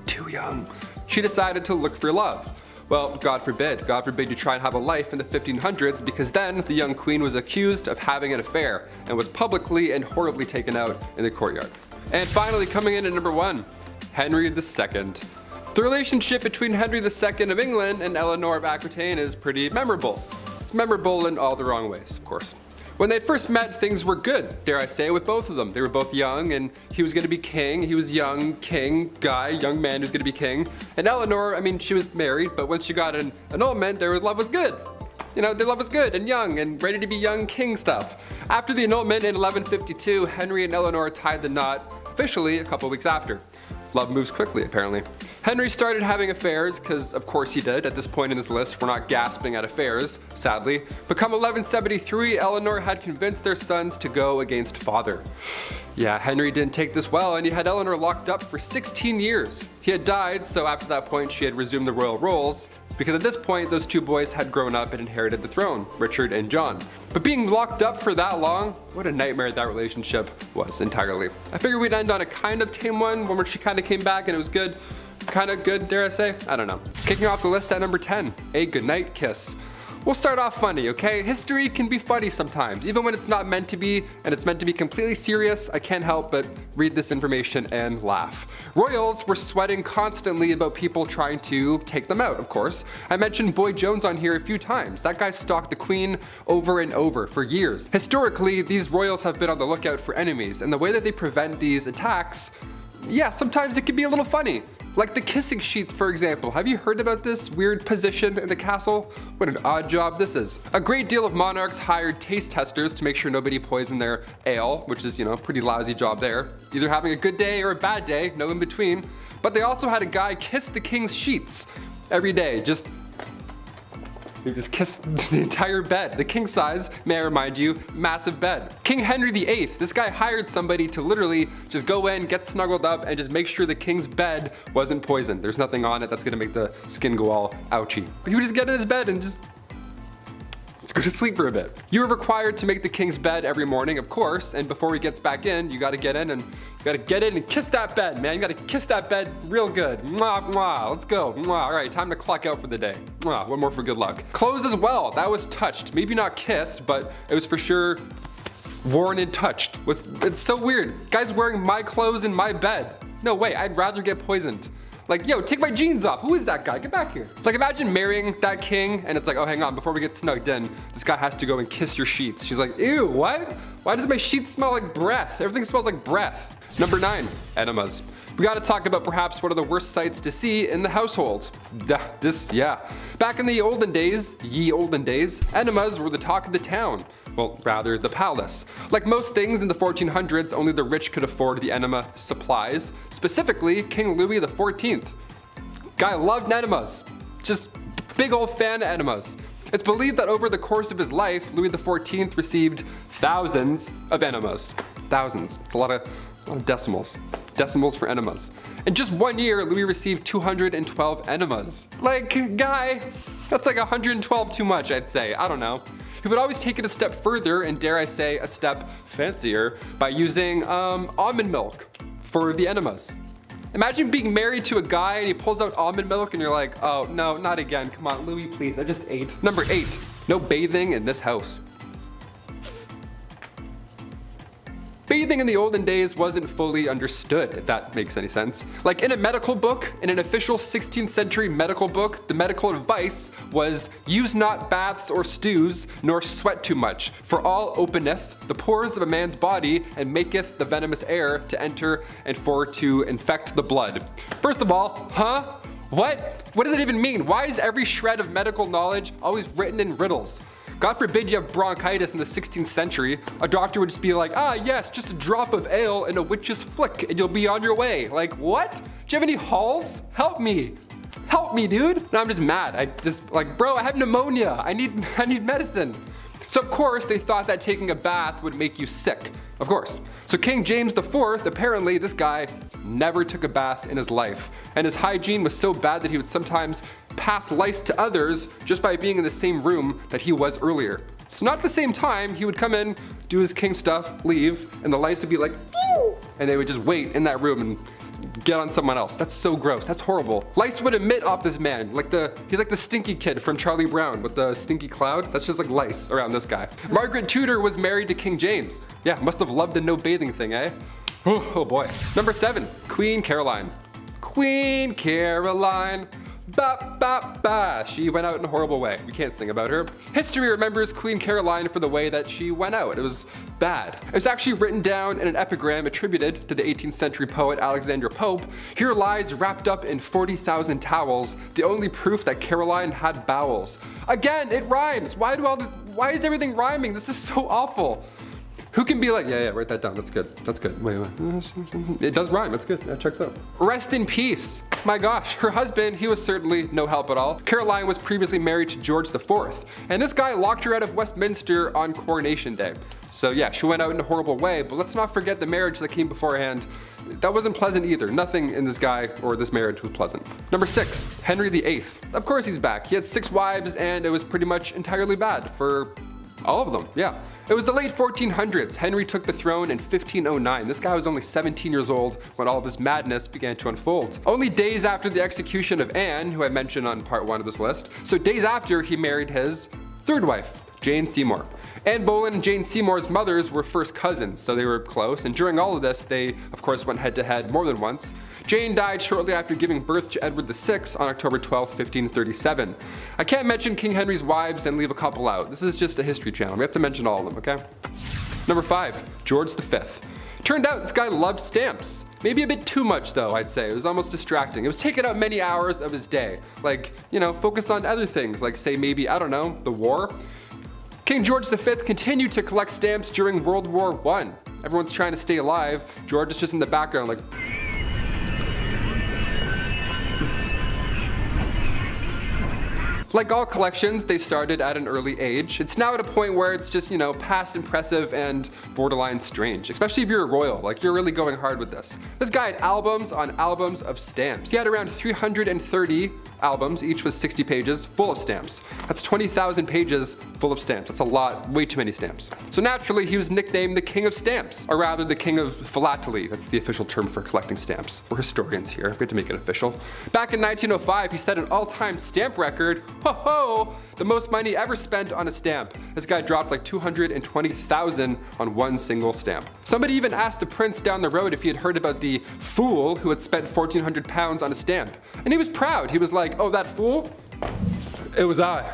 too young, she decided to look for love. Well, God forbid you try and have a life in the 1500s, because then the young queen was accused of having an affair and was publicly and horribly taken out in the courtyard. And finally, coming in at number 1, Henry II. The relationship between Henry II of England and Eleanor of Aquitaine is pretty memorable. It's memorable in all the wrong ways, of course. When they first met, things were good, dare I say, with both of them. They were both young, and he was going to be king. He was young, king, guy, young man who's going to be king. And Eleanor, she was married, but once she got an annulment, their love was good. Their love was good and young and ready to be young king stuff. After the annulment in 1152, Henry and Eleanor tied the knot officially a couple weeks after. Love moves quickly, apparently. Henry started having affairs, because of course he did. At this point in this list, we're not gasping at affairs, sadly. But come 1173, Eleanor had convinced their sons to go against father. Yeah, Henry didn't take this well, and he had Eleanor locked up for 16 years. He had died, so after that point she had resumed the royal roles, because at this point those two boys had grown up and inherited the throne, Richard and John. But being locked up for that long, what a nightmare that relationship was entirely. I figured we'd end on a kind of tame one where she kind of came back and it was good. Kind of good, dare I say? I don't know. Kicking off the list at number 10, a goodnight kiss. We'll start off funny, okay? History can be funny sometimes, even when it's not meant to be, and it's meant to be completely serious. I can't help but read this information and laugh. Royals were sweating constantly about people trying to take them out, of course. I mentioned Boy Jones on here a few times. That guy stalked the queen over and over for years. Historically, these royals have been on the lookout for enemies, and the way that they prevent these attacks, yeah, sometimes it can be a little funny. Like the kissing sheets, for example. Have you heard about this weird position in the castle? What an odd job this is. A great deal of monarchs hired taste testers to make sure nobody poisoned their ale, which is, pretty lousy job there. Either having a good day or a bad day, no in between. But they also had a guy kiss the king's sheets every day, He just kissed the entire bed. The king size, may I remind you, massive bed. King Henry VIII, this guy hired somebody to literally just go in, get snuggled up, and just make sure the king's bed wasn't poisoned. There's nothing on it that's gonna make the skin go all ouchy. But he would just get in his bed and just go to sleep for a bit. You are required to make the king's bed every morning, of course, and before he gets back in, you gotta get in and kiss that bed, man. You gotta kiss that bed real good. Mwah, mwah, let's go. Mwah. All right, time to clock out for the day. Mwah, one more for good luck. Clothes as well, that was touched. Maybe not kissed, but it was for sure worn and touched. It's so weird. Guys wearing my clothes in my bed. No way, I'd rather get poisoned. Like, yo, take my jeans off. Who is that guy? Get back here. Like, imagine marrying that king and it's like, oh, hang on, before we get snugged in, this guy has to go and kiss your sheets. She's like, ew, what? Why does my sheets smell like breath? Everything smells like breath. Number 9, enemas. We gotta talk about perhaps one of the worst sights to see in the household. Back in the olden days, enemas were the talk of the town. Well, rather, the palace. Like most things in the 1400s, only the rich could afford the enema supplies, specifically King Louis XIV. Guy loved enemas. Just big old fan of enemas. It's believed that over the course of his life, Louis XIV received thousands of enemas. Thousands. It's a lot of decimals. Decimals for enemas. In just 1 year, Louis received 212 enemas. Like, guy, that's like 112 too much, I'd say. I don't know. He would always take it a step further, and dare I say, a step fancier, by using almond milk for the enemas. Imagine being married to a guy and he pulls out almond milk and you're like, oh no, not again. Come on, Louis, please, I just ate. Number 8, no bathing in this house. Bathing in the olden days wasn't fully understood, if that makes any sense. Like in a medical book, in an official 16th century medical book, the medical advice was, use not baths or stews, nor sweat too much, for all openeth the pores of a man's body, and maketh the venomous air to enter and for to infect the blood. First of all, huh? What? What does it even mean? Why is every shred of medical knowledge always written in riddles? God forbid you have bronchitis in the 16th century. A doctor would just be like, ah yes, just a drop of ale and a witch's flick and you'll be on your way. Like, what? Do you have any halls? Help me. Help me, dude. No, I'm just mad. I just like, bro, I have pneumonia. I need medicine. So of course they thought that taking a bath would make you sick. Of course. So King James IV, apparently this guy never took a bath in his life. And his hygiene was so bad that he would sometimes pass lice to others just by being in the same room that he was earlier. So not at the same time, he would come in, do his king stuff, leave, and the lice would be like, pew! And they would just wait in that room and get on someone else. That's so gross. That's horrible. Lice would emit off this man. He's like the stinky kid from Charlie Brown with the stinky cloud. That's just like lice around this guy. Margaret Tudor was married to King James. Yeah, must have loved the no bathing thing, eh? Oh boy. Number 7, Queen Caroline. Queen Caroline. Ba ba ba. She went out in a horrible way. We can't sing about her. History remembers Queen Caroline for the way that she went out. It was bad. It was actually written down in an epigram attributed to the 18th century poet Alexander Pope. Here lies wrapped up in 40,000 towels, the only proof that Caroline had bowels. Again, it rhymes. Why is everything rhyming? This is so awful. Who can be like, yeah, write that down, that's good, that's good. Wait. It does rhyme, that's good, that checks out. Rest in peace. My gosh, her husband, he was certainly no help at all. Caroline was previously married to George IV, and this guy locked her out of Westminster on Coronation Day. So yeah, she went out in a horrible way, but let's not forget the marriage that came beforehand. That wasn't pleasant either. Nothing in this guy or this marriage was pleasant. Number 6, Henry VIII. Of course he's back. He had 6 wives and it was pretty much entirely bad for all of them, yeah. It was the late 1400s. Henry took the throne in 1509. This guy was only 17 years old when all of this madness began to unfold. Only days after the execution of Anne, who I mentioned on part 1 of this list, so days after he married his 3rd wife, Jane Seymour. Anne Boleyn and Jane Seymour's mothers were first cousins, so they were close, and during all of this, they of course went head to head more than once. Jane died shortly after giving birth to Edward VI on October 12, 1537. I can't mention King Henry's wives and leave a couple out. This is just a history channel. We have to mention all of them, okay? Number 5, George V. Turned out this guy loved stamps. Maybe a bit too much though, I'd say. It was almost distracting. It was taking out many hours of his day. Like, focus on other things, like say maybe, I don't know, the war. King George V continued to collect stamps during World War I. Everyone's trying to stay alive. George is just in the background like, like all collections, they started at an early age. It's now at a point where it's just, past impressive and borderline strange. Especially if you're a royal, like you're really going hard with this. This guy had albums on albums of stamps. He had around 330 albums, each was 60 pages, full of stamps. That's 20,000 pages full of stamps. That's a lot, way too many stamps. So naturally, he was nicknamed the King of Stamps, or rather the King of Philately. That's the official term for collecting stamps. We're historians here, we have to make it official. Back in 1905, he set an all-time stamp record. Ho ho! The most money ever spent on a stamp. This guy dropped like 220,000 on one single stamp. Somebody even asked the prince down the road if he had heard about the fool who had spent 1,400 pounds on a stamp. And he was proud. He was like, oh, that fool? It was I.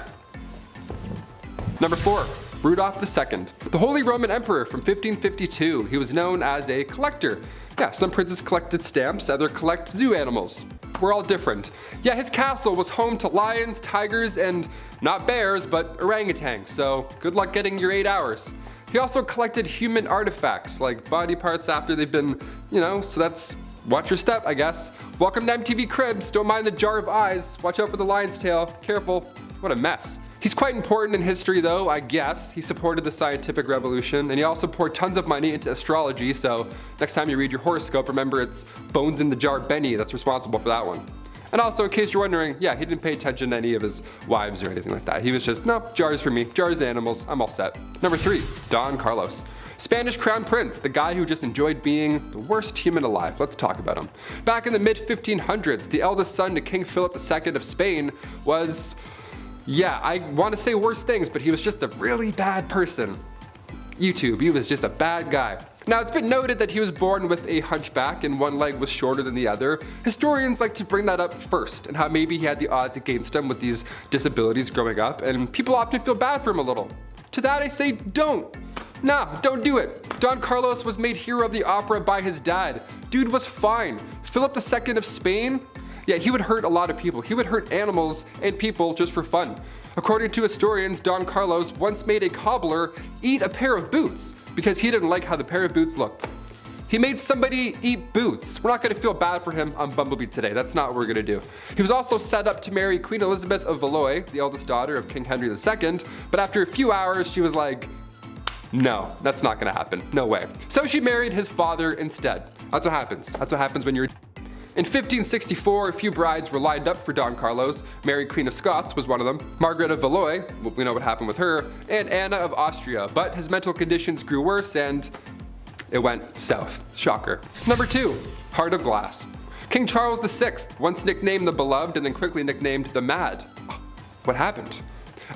Number 4, Rudolph II. The Holy Roman Emperor from 1552. He was known as a collector. Yeah, some princes collected stamps, others collect zoo animals. We're all different. Yeah, his castle was home to lions, tigers, and not bears, but orangutans, so good luck getting your 8 hours. He also collected human artifacts, like body parts after they've been, so that's, watch your step, I guess. Welcome to MTV Cribs, don't mind the jar of eyes, watch out for the lion's tail, careful, what a mess. He's quite important in history though, I guess. He supported the scientific revolution, and he also poured tons of money into astrology, so next time you read your horoscope, remember it's Bones in the Jar Benny that's responsible for that one. And also, in case you're wondering, yeah, he didn't pay attention to any of his wives or anything like that. He was just, no, jars for me, jars animals, I'm all set. Number 3, Don Carlos. Spanish Crown Prince, the guy who just enjoyed being the worst human alive. Let's talk about him. Back in the mid-1500s, the eldest son to King Philip II of Spain was, yeah, I want to say worse things, but he was just a really bad person. YouTube, he was just a bad guy. Now, it's been noted that he was born with a hunchback and one leg was shorter than the other. Historians like to bring that up first, and how maybe he had the odds against him with these disabilities growing up, and people often feel bad for him a little. To that I say, don't. Nah, don't do it. Don Carlos was made hero of the opera by his dad. Dude was fine. Philip II of Spain? Yeah, he would hurt a lot of people. He would hurt animals and people just for fun. According to historians, Don Carlos once made a cobbler eat a pair of boots because he didn't like how the pair of boots looked. He made somebody eat boots. We're not going to feel bad for him on Bumblebee today. That's not what we're going to do. He was also set up to marry Queen Elizabeth of Valois, the eldest daughter of King Henry II, but after a few hours she was like, no, that's not going to happen. No way. So she married his father instead. That's what happens. That's what happens when you're... In 1564, a few brides were lined up for Don Carlos. Mary, Queen of Scots, was one of them. Margaret of Valois, we know what happened with her, and Anna of Austria. But his mental conditions grew worse and it went south. Shocker. Number 2, Heart of Glass. King Charles VI, once nicknamed the Beloved and then quickly nicknamed the Mad. What happened?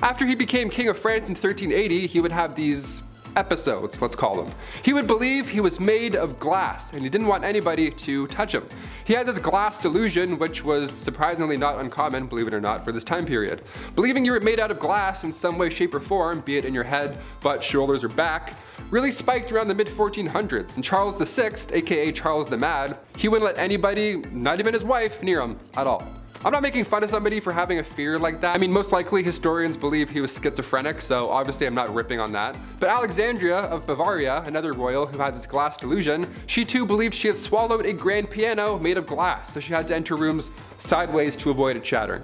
After he became King of France in 1380, he would have these episodes, let's call them. He would believe he was made of glass and he didn't want anybody to touch him. He had this glass delusion, which was surprisingly not uncommon, believe it or not, for this time period. Believing you were made out of glass in some way, shape, or form, be it in your head, butt, shoulders, or back, really spiked around the mid-1400s, and Charles VI, aka Charles the Mad, he wouldn't let anybody, not even his wife, near him at all. I'm not making fun of somebody for having a fear like that. I mean, most likely historians believe he was schizophrenic, so obviously I'm not ripping on that. But Alexandria of Bavaria, another royal who had this glass delusion, she too believed she had swallowed a grand piano made of glass, so she had to enter rooms sideways to avoid it shattering.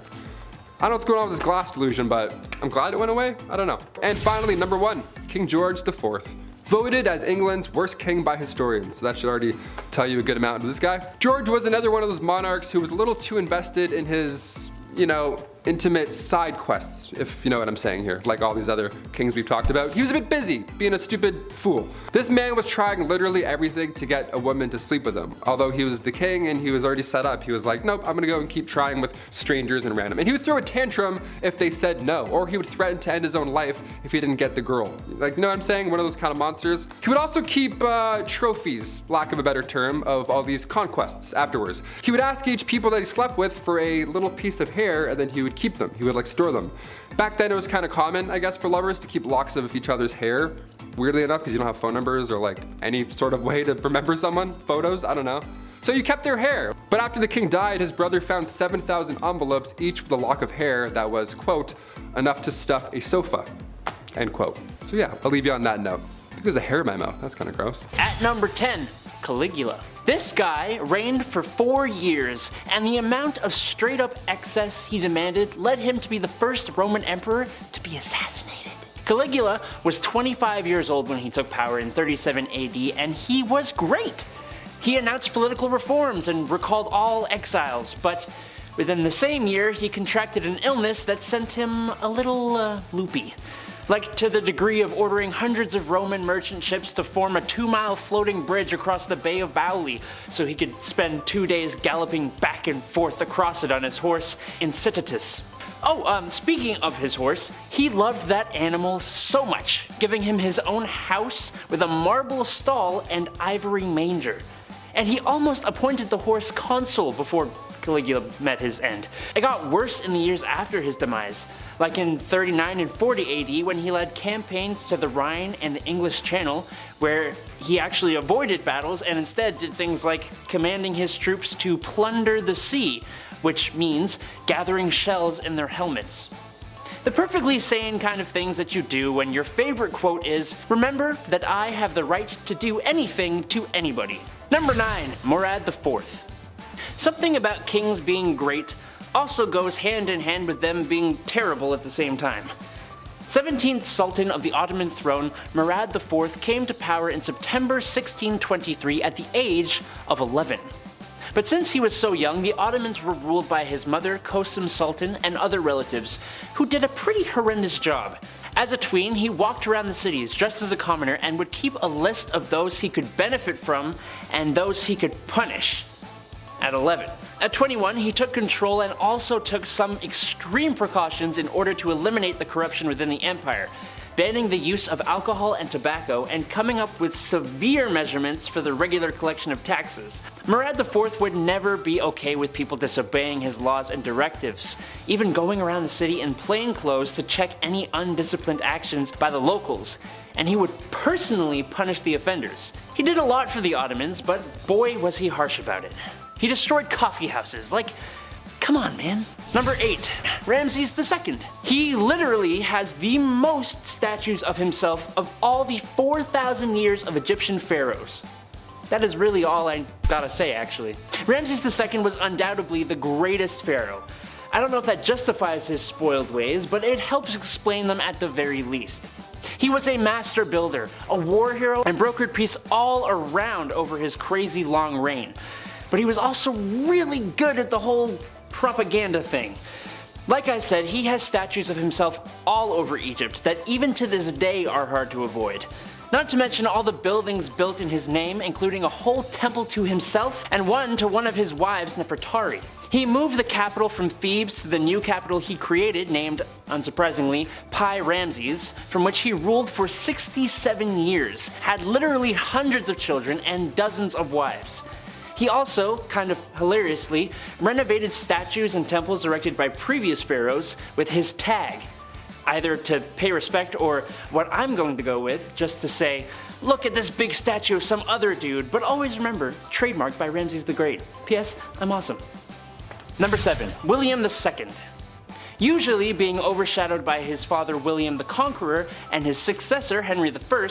I don't know what's going on with this glass delusion, but I'm glad it went away. I don't know. And finally, number 1, King George IV. Voted as England's worst king by historians, so that should already tell you a good amount of this guy. George was another one of those monarchs who was a little too invested in his, intimate side quests, if you know what I'm saying here, like all these other kings we've talked about. He was a bit busy, being a stupid fool. This man was trying literally everything to get a woman to sleep with him. Although he was the king and he was already set up, he was like, nope, I'm gonna go and keep trying with strangers and random. And he would throw a tantrum if they said no, or he would threaten to end his own life if he didn't get the girl. Like, you know what I'm saying? One of those kind of monsters. He would also keep trophies, lack of a better term, of all these conquests afterwards. He would ask each people that he slept with for a little piece of hair, and then he would keep them. He would like store them. Back then it was kind of common, I guess, for lovers to keep locks of each other's hair. Weirdly enough, because you don't have phone numbers or like any sort of way to remember someone, photos, I don't know. So you kept their hair. But after the king died, his brother found 7,000 envelopes, each with a lock of hair that was, quote, enough to stuff a sofa, end quote. So yeah, I'll leave you on that note. I think there's a hair in my mouth. That's kind of gross. At number 10, Caligula. This guy reigned for 4 years, and the amount of straight up excess he demanded led him to be the first Roman emperor to be assassinated. Caligula was 25 years old when he took power in 37 AD, and he was great. He announced political reforms and recalled all exiles, but within the same year he contracted an illness that sent him a little loopy. Like to the degree of ordering hundreds of Roman merchant ships to form a 2-mile floating bridge across the Bay of Boleyn so he could spend 2 days galloping back and forth across it on his horse Incitatus. Speaking of his horse, he loved that animal so much, giving him his own house with a marble stall and ivory manger. And he almost appointed the horse consul before Caligula met his end. It got worse in the years after his demise, like in 39 and 40 AD when he led campaigns to the Rhine and the English Channel, where he actually avoided battles and instead did things like commanding his troops to plunder the sea, which means gathering shells in their helmets. The perfectly sane kind of things that you do when your favorite quote is, "Remember that I have the right to do anything to anybody." Number 9, Murad IV. Something about kings being great also goes hand in hand with them being terrible at the same time. 17th Sultan of the Ottoman throne, Murad IV came to power in September 1623 at the age of 11. But since he was so young, the Ottomans were ruled by his mother, Kösem Sultan, and other relatives, who did a pretty horrendous job. As a tween, he walked around the cities dressed as a commoner and would keep a list of those he could benefit from and those he could punish. At 11. At 21, he took control and also took some extreme precautions in order to eliminate the corruption within the empire, banning the use of alcohol and tobacco and coming up with severe measurements for the regular collection of taxes. Murad IV would never be okay with people disobeying his laws and directives, even going around the city in plain clothes to check any undisciplined actions by the locals, and he would personally punish the offenders. He did a lot for the Ottomans, but boy was he harsh about it. He destroyed coffee houses, like Come on, man. Number 8, Ramses II. He literally has the most statues of himself of all the 4,000 years of Egyptian pharaohs. That is really all I gotta say, actually. Ramses II was undoubtedly the greatest pharaoh. I don't know if that justifies his spoiled ways, but it helps explain them at the very least. He was a master builder, a war hero, and brokered peace all around over his crazy long reign. But he was also really good at the whole propaganda thing. Like I said, he has statues of himself all over Egypt that even to this day are hard to avoid. Not to mention all the buildings built in his name, including a whole temple to himself and one to one of his wives, Nefertari. He moved the capital from Thebes to the new capital he created, named, unsurprisingly, Pi Ramses, from which he ruled for 67 years, had literally hundreds of children and dozens of wives. He also, kind of hilariously, renovated statues and temples erected by previous pharaohs with his tag, either to pay respect or what I'm going to go with, just to say, look at this big statue of some other dude, but always remember, trademarked by Ramses the Great. P.S. I'm awesome. Number 7, William II. Usually being overshadowed by his father William the Conqueror and his successor Henry I,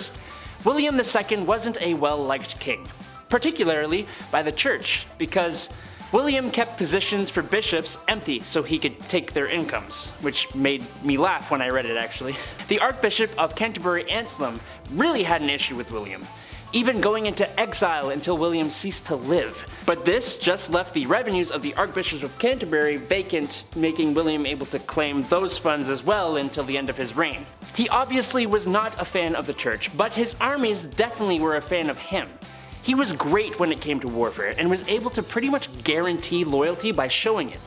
William II wasn't a well-liked king, particularly by the church, because William kept positions for bishops empty so he could take their incomes, which made me laugh when I read it actually. The Archbishop of Canterbury Anselm really had an issue with William, even going into exile until William ceased to live. But this just left the revenues of the Archbishop of Canterbury vacant, making William able to claim those funds as well until the end of his reign. He obviously was not a fan of the church, but his armies definitely were a fan of him. He was great when it came to warfare and was able to pretty much guarantee loyalty by showing it.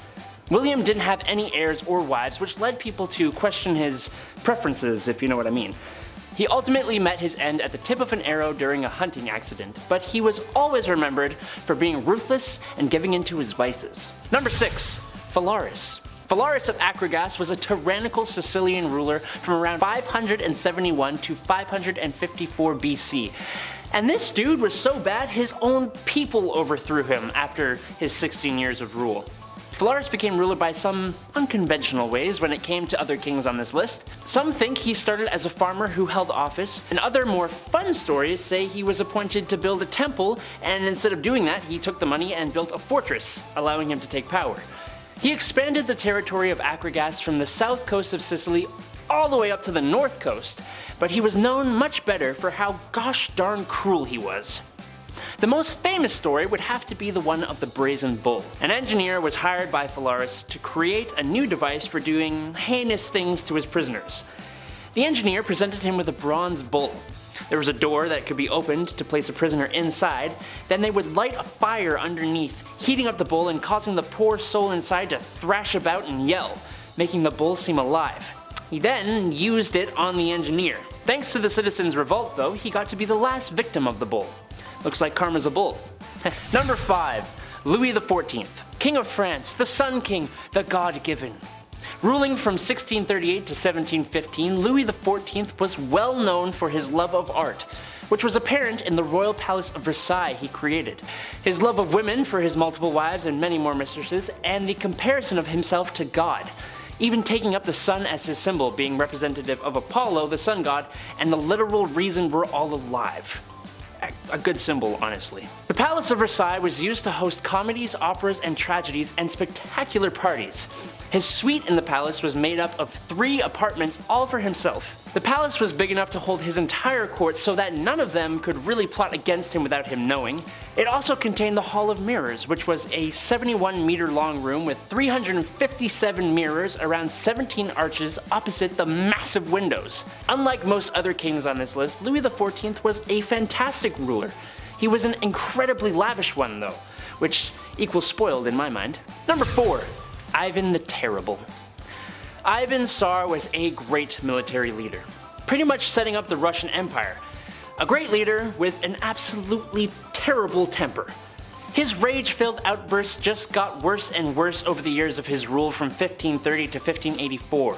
William didn't have any heirs or wives, which led people to question his preferences, if you know what I mean. He ultimately met his end at the tip of an arrow during a hunting accident, but he was always remembered for being ruthless and giving in to his vices. Number 6, Phalaris. Phalaris of Akragas was a tyrannical Sicilian ruler from around 571 to 554 BC. And this dude was so bad his own people overthrew him after his 16 years of rule. Phalaris became ruler by some unconventional ways when it came to other kings on this list. Some think he started as a farmer who held office, and other more fun stories say he was appointed to build a temple, and instead of doing that he took the money and built a fortress, allowing him to take power. He expanded the territory of Akragas from the south coast of Sicily all the way up to the north coast, but he was known much better for how gosh darn cruel he was. The most famous story would have to be the one of the Brazen Bull. An engineer was hired by Phalaris to create a new device for doing heinous things to his prisoners. The engineer presented him with a bronze bull. There was a door that could be opened to place a prisoner inside, then they would light a fire underneath, heating up the bull and causing the poor soul inside to thrash about and yell, making the bull seem alive. He then used it on the engineer. Thanks to the citizens' revolt though, he got to be the last victim of the bull. Looks like karma's a bull. Number 5, Louis XIV, King of France, the Sun King, the God-given. Ruling from 1638 to 1715, Louis XIV was well known for his love of art, which was apparent in the royal palace of Versailles he created, his love of women for his multiple wives and many more mistresses, and the comparison of himself to God, even taking up the sun as his symbol, being representative of Apollo, the sun god, and the literal reason we're all alive. A good symbol, honestly. The Palace of Versailles was used to host comedies, operas, and tragedies, and spectacular parties. His suite in the palace was made up of 3 apartments all for himself. The palace was big enough to hold his entire court so that none of them could really plot against him without him knowing. It also contained the Hall of Mirrors, which was a 71-meter long room with 357 mirrors around 17 arches opposite the massive windows. Unlike most other kings on this list, Louis XIV was a fantastic ruler. He was an incredibly lavish one though, which equals spoiled in my mind. Number 4, Ivan the Terrible. Ivan Tsar was a great military leader, pretty much setting up the Russian Empire. A great leader with an absolutely terrible temper. His rage-filled outbursts just got worse and worse over the years of his rule from 1530 to 1584.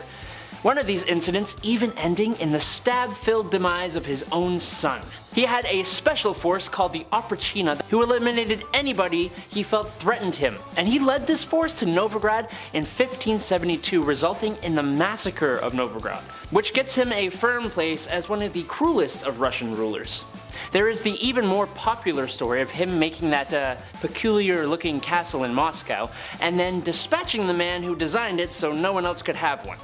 One of these incidents even ending in the stab-filled demise of his own son. He had a special force called the Oprichnina who eliminated anybody he felt threatened him, and he led this force to Novgorod in 1572, resulting in the massacre of Novgorod, which gets him a firm place as one of the cruelest of Russian rulers. There is the even more popular story of him making that peculiar looking castle in Moscow, and then dispatching the man who designed it so no one else could have one.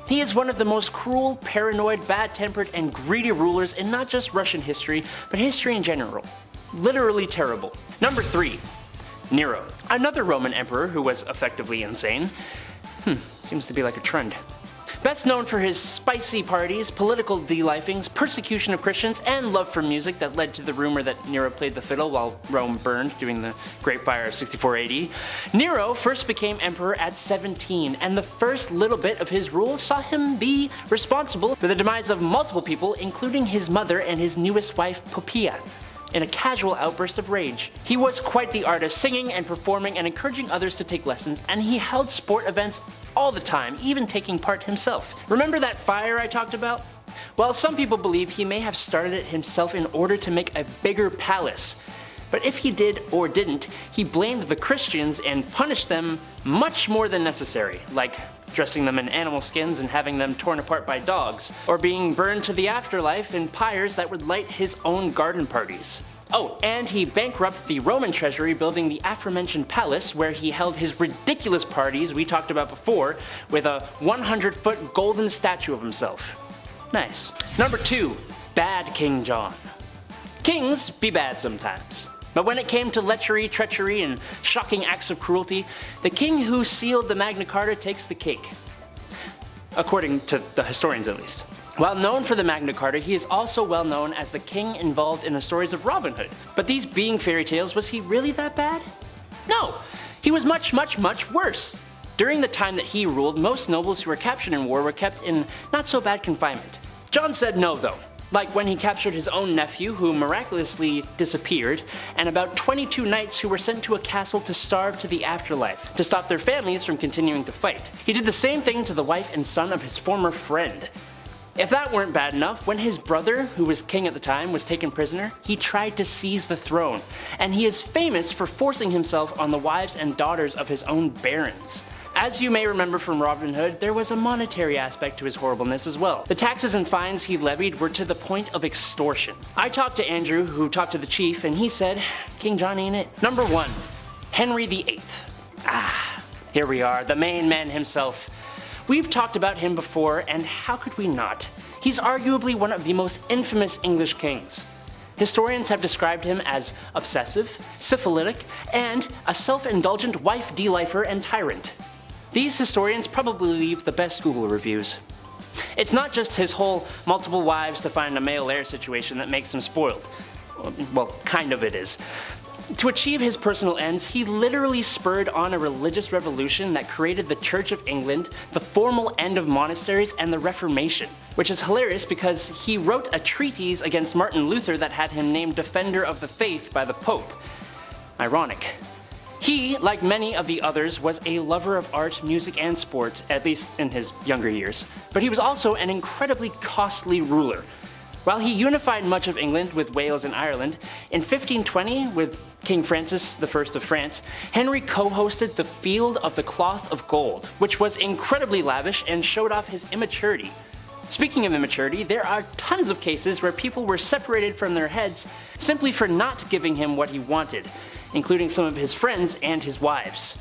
He is one of the most cruel, paranoid, bad-tempered, and greedy rulers in not just Russian history, but history in general. Literally terrible. Number 3. Nero. Another Roman emperor who was effectively insane. Seems to be like a trend. Best known for his spicy parties, political delifings, persecution of Christians, and love for music that led to the rumor that Nero played the fiddle while Rome burned during the Great Fire of 64 AD. Nero first became emperor at 17, and the first little bit of his rule saw him be responsible for the demise of multiple people, including his mother and his newest wife, Poppaea, in a casual outburst of rage. He was quite the artist, singing and performing and encouraging others to take lessons, and he held sport events all the time, even taking part himself. Remember that fire I talked about? Well, some people believe he may have started it himself in order to make a bigger palace. But if he did or didn't, he blamed the Christians and punished them much more than necessary, like dressing them in animal skins and having them torn apart by dogs, or being burned to the afterlife in pyres that would light his own garden parties. Oh, and he bankrupted the Roman treasury building the aforementioned palace where he held his ridiculous parties we talked about before with a 100-foot golden statue of himself. Nice. Number 2. Bad King John. Kings be bad sometimes. But when it came to lechery, treachery, and shocking acts of cruelty, the king who sealed the Magna Carta takes the cake. According to the historians at least. While known for the Magna Carta, he is also well known as the king involved in the stories of Robin Hood. But these being fairy tales, was he really that bad? No, he was much, much, much worse. During the time that he ruled, most nobles who were captured in war were kept in not so bad confinement. John said no though. Like when he captured his own nephew, who miraculously disappeared, and about 22 knights who were sent to a castle to starve to the afterlife, to stop their families from continuing to fight. He did the same thing to the wife and son of his former friend. If that weren't bad enough, when his brother, who was king at the time, was taken prisoner, he tried to seize the throne, and he is famous for forcing himself on the wives and daughters of his own barons. As you may remember from Robin Hood, there was a monetary aspect to his horribleness as well. The taxes and fines he levied were to the point of extortion. I talked to Andrew, who talked to the chief, and he said, King John ain't it. Number 1. Henry VIII. Here we are, the main man himself. We've talked about him before, and how could we not? He's arguably one of the most infamous English kings. Historians have described him as obsessive, syphilitic, and a self-indulgent wife delifer and tyrant. These historians probably leave the best Google reviews. It's not just his whole multiple wives to find a male heir situation that makes him spoiled. Well, kind of it is. To achieve his personal ends, he literally spurred on a religious revolution that created the Church of England, the formal end of monasteries, and the Reformation. Which is hilarious because he wrote a treatise against Martin Luther that had him named Defender of the Faith by the Pope. Ironic. He, like many of the others, was a lover of art, music, and sport, at least in his younger years. But he was also an incredibly costly ruler. While he unified much of England with Wales and Ireland, in 1520, with King Francis I of France, Henry co-hosted the Field of the Cloth of Gold, which was incredibly lavish and showed off his immaturity. Speaking of immaturity, there are tons of cases where people were separated from their heads simply for not giving him what he wanted, including some of his friends and his wives.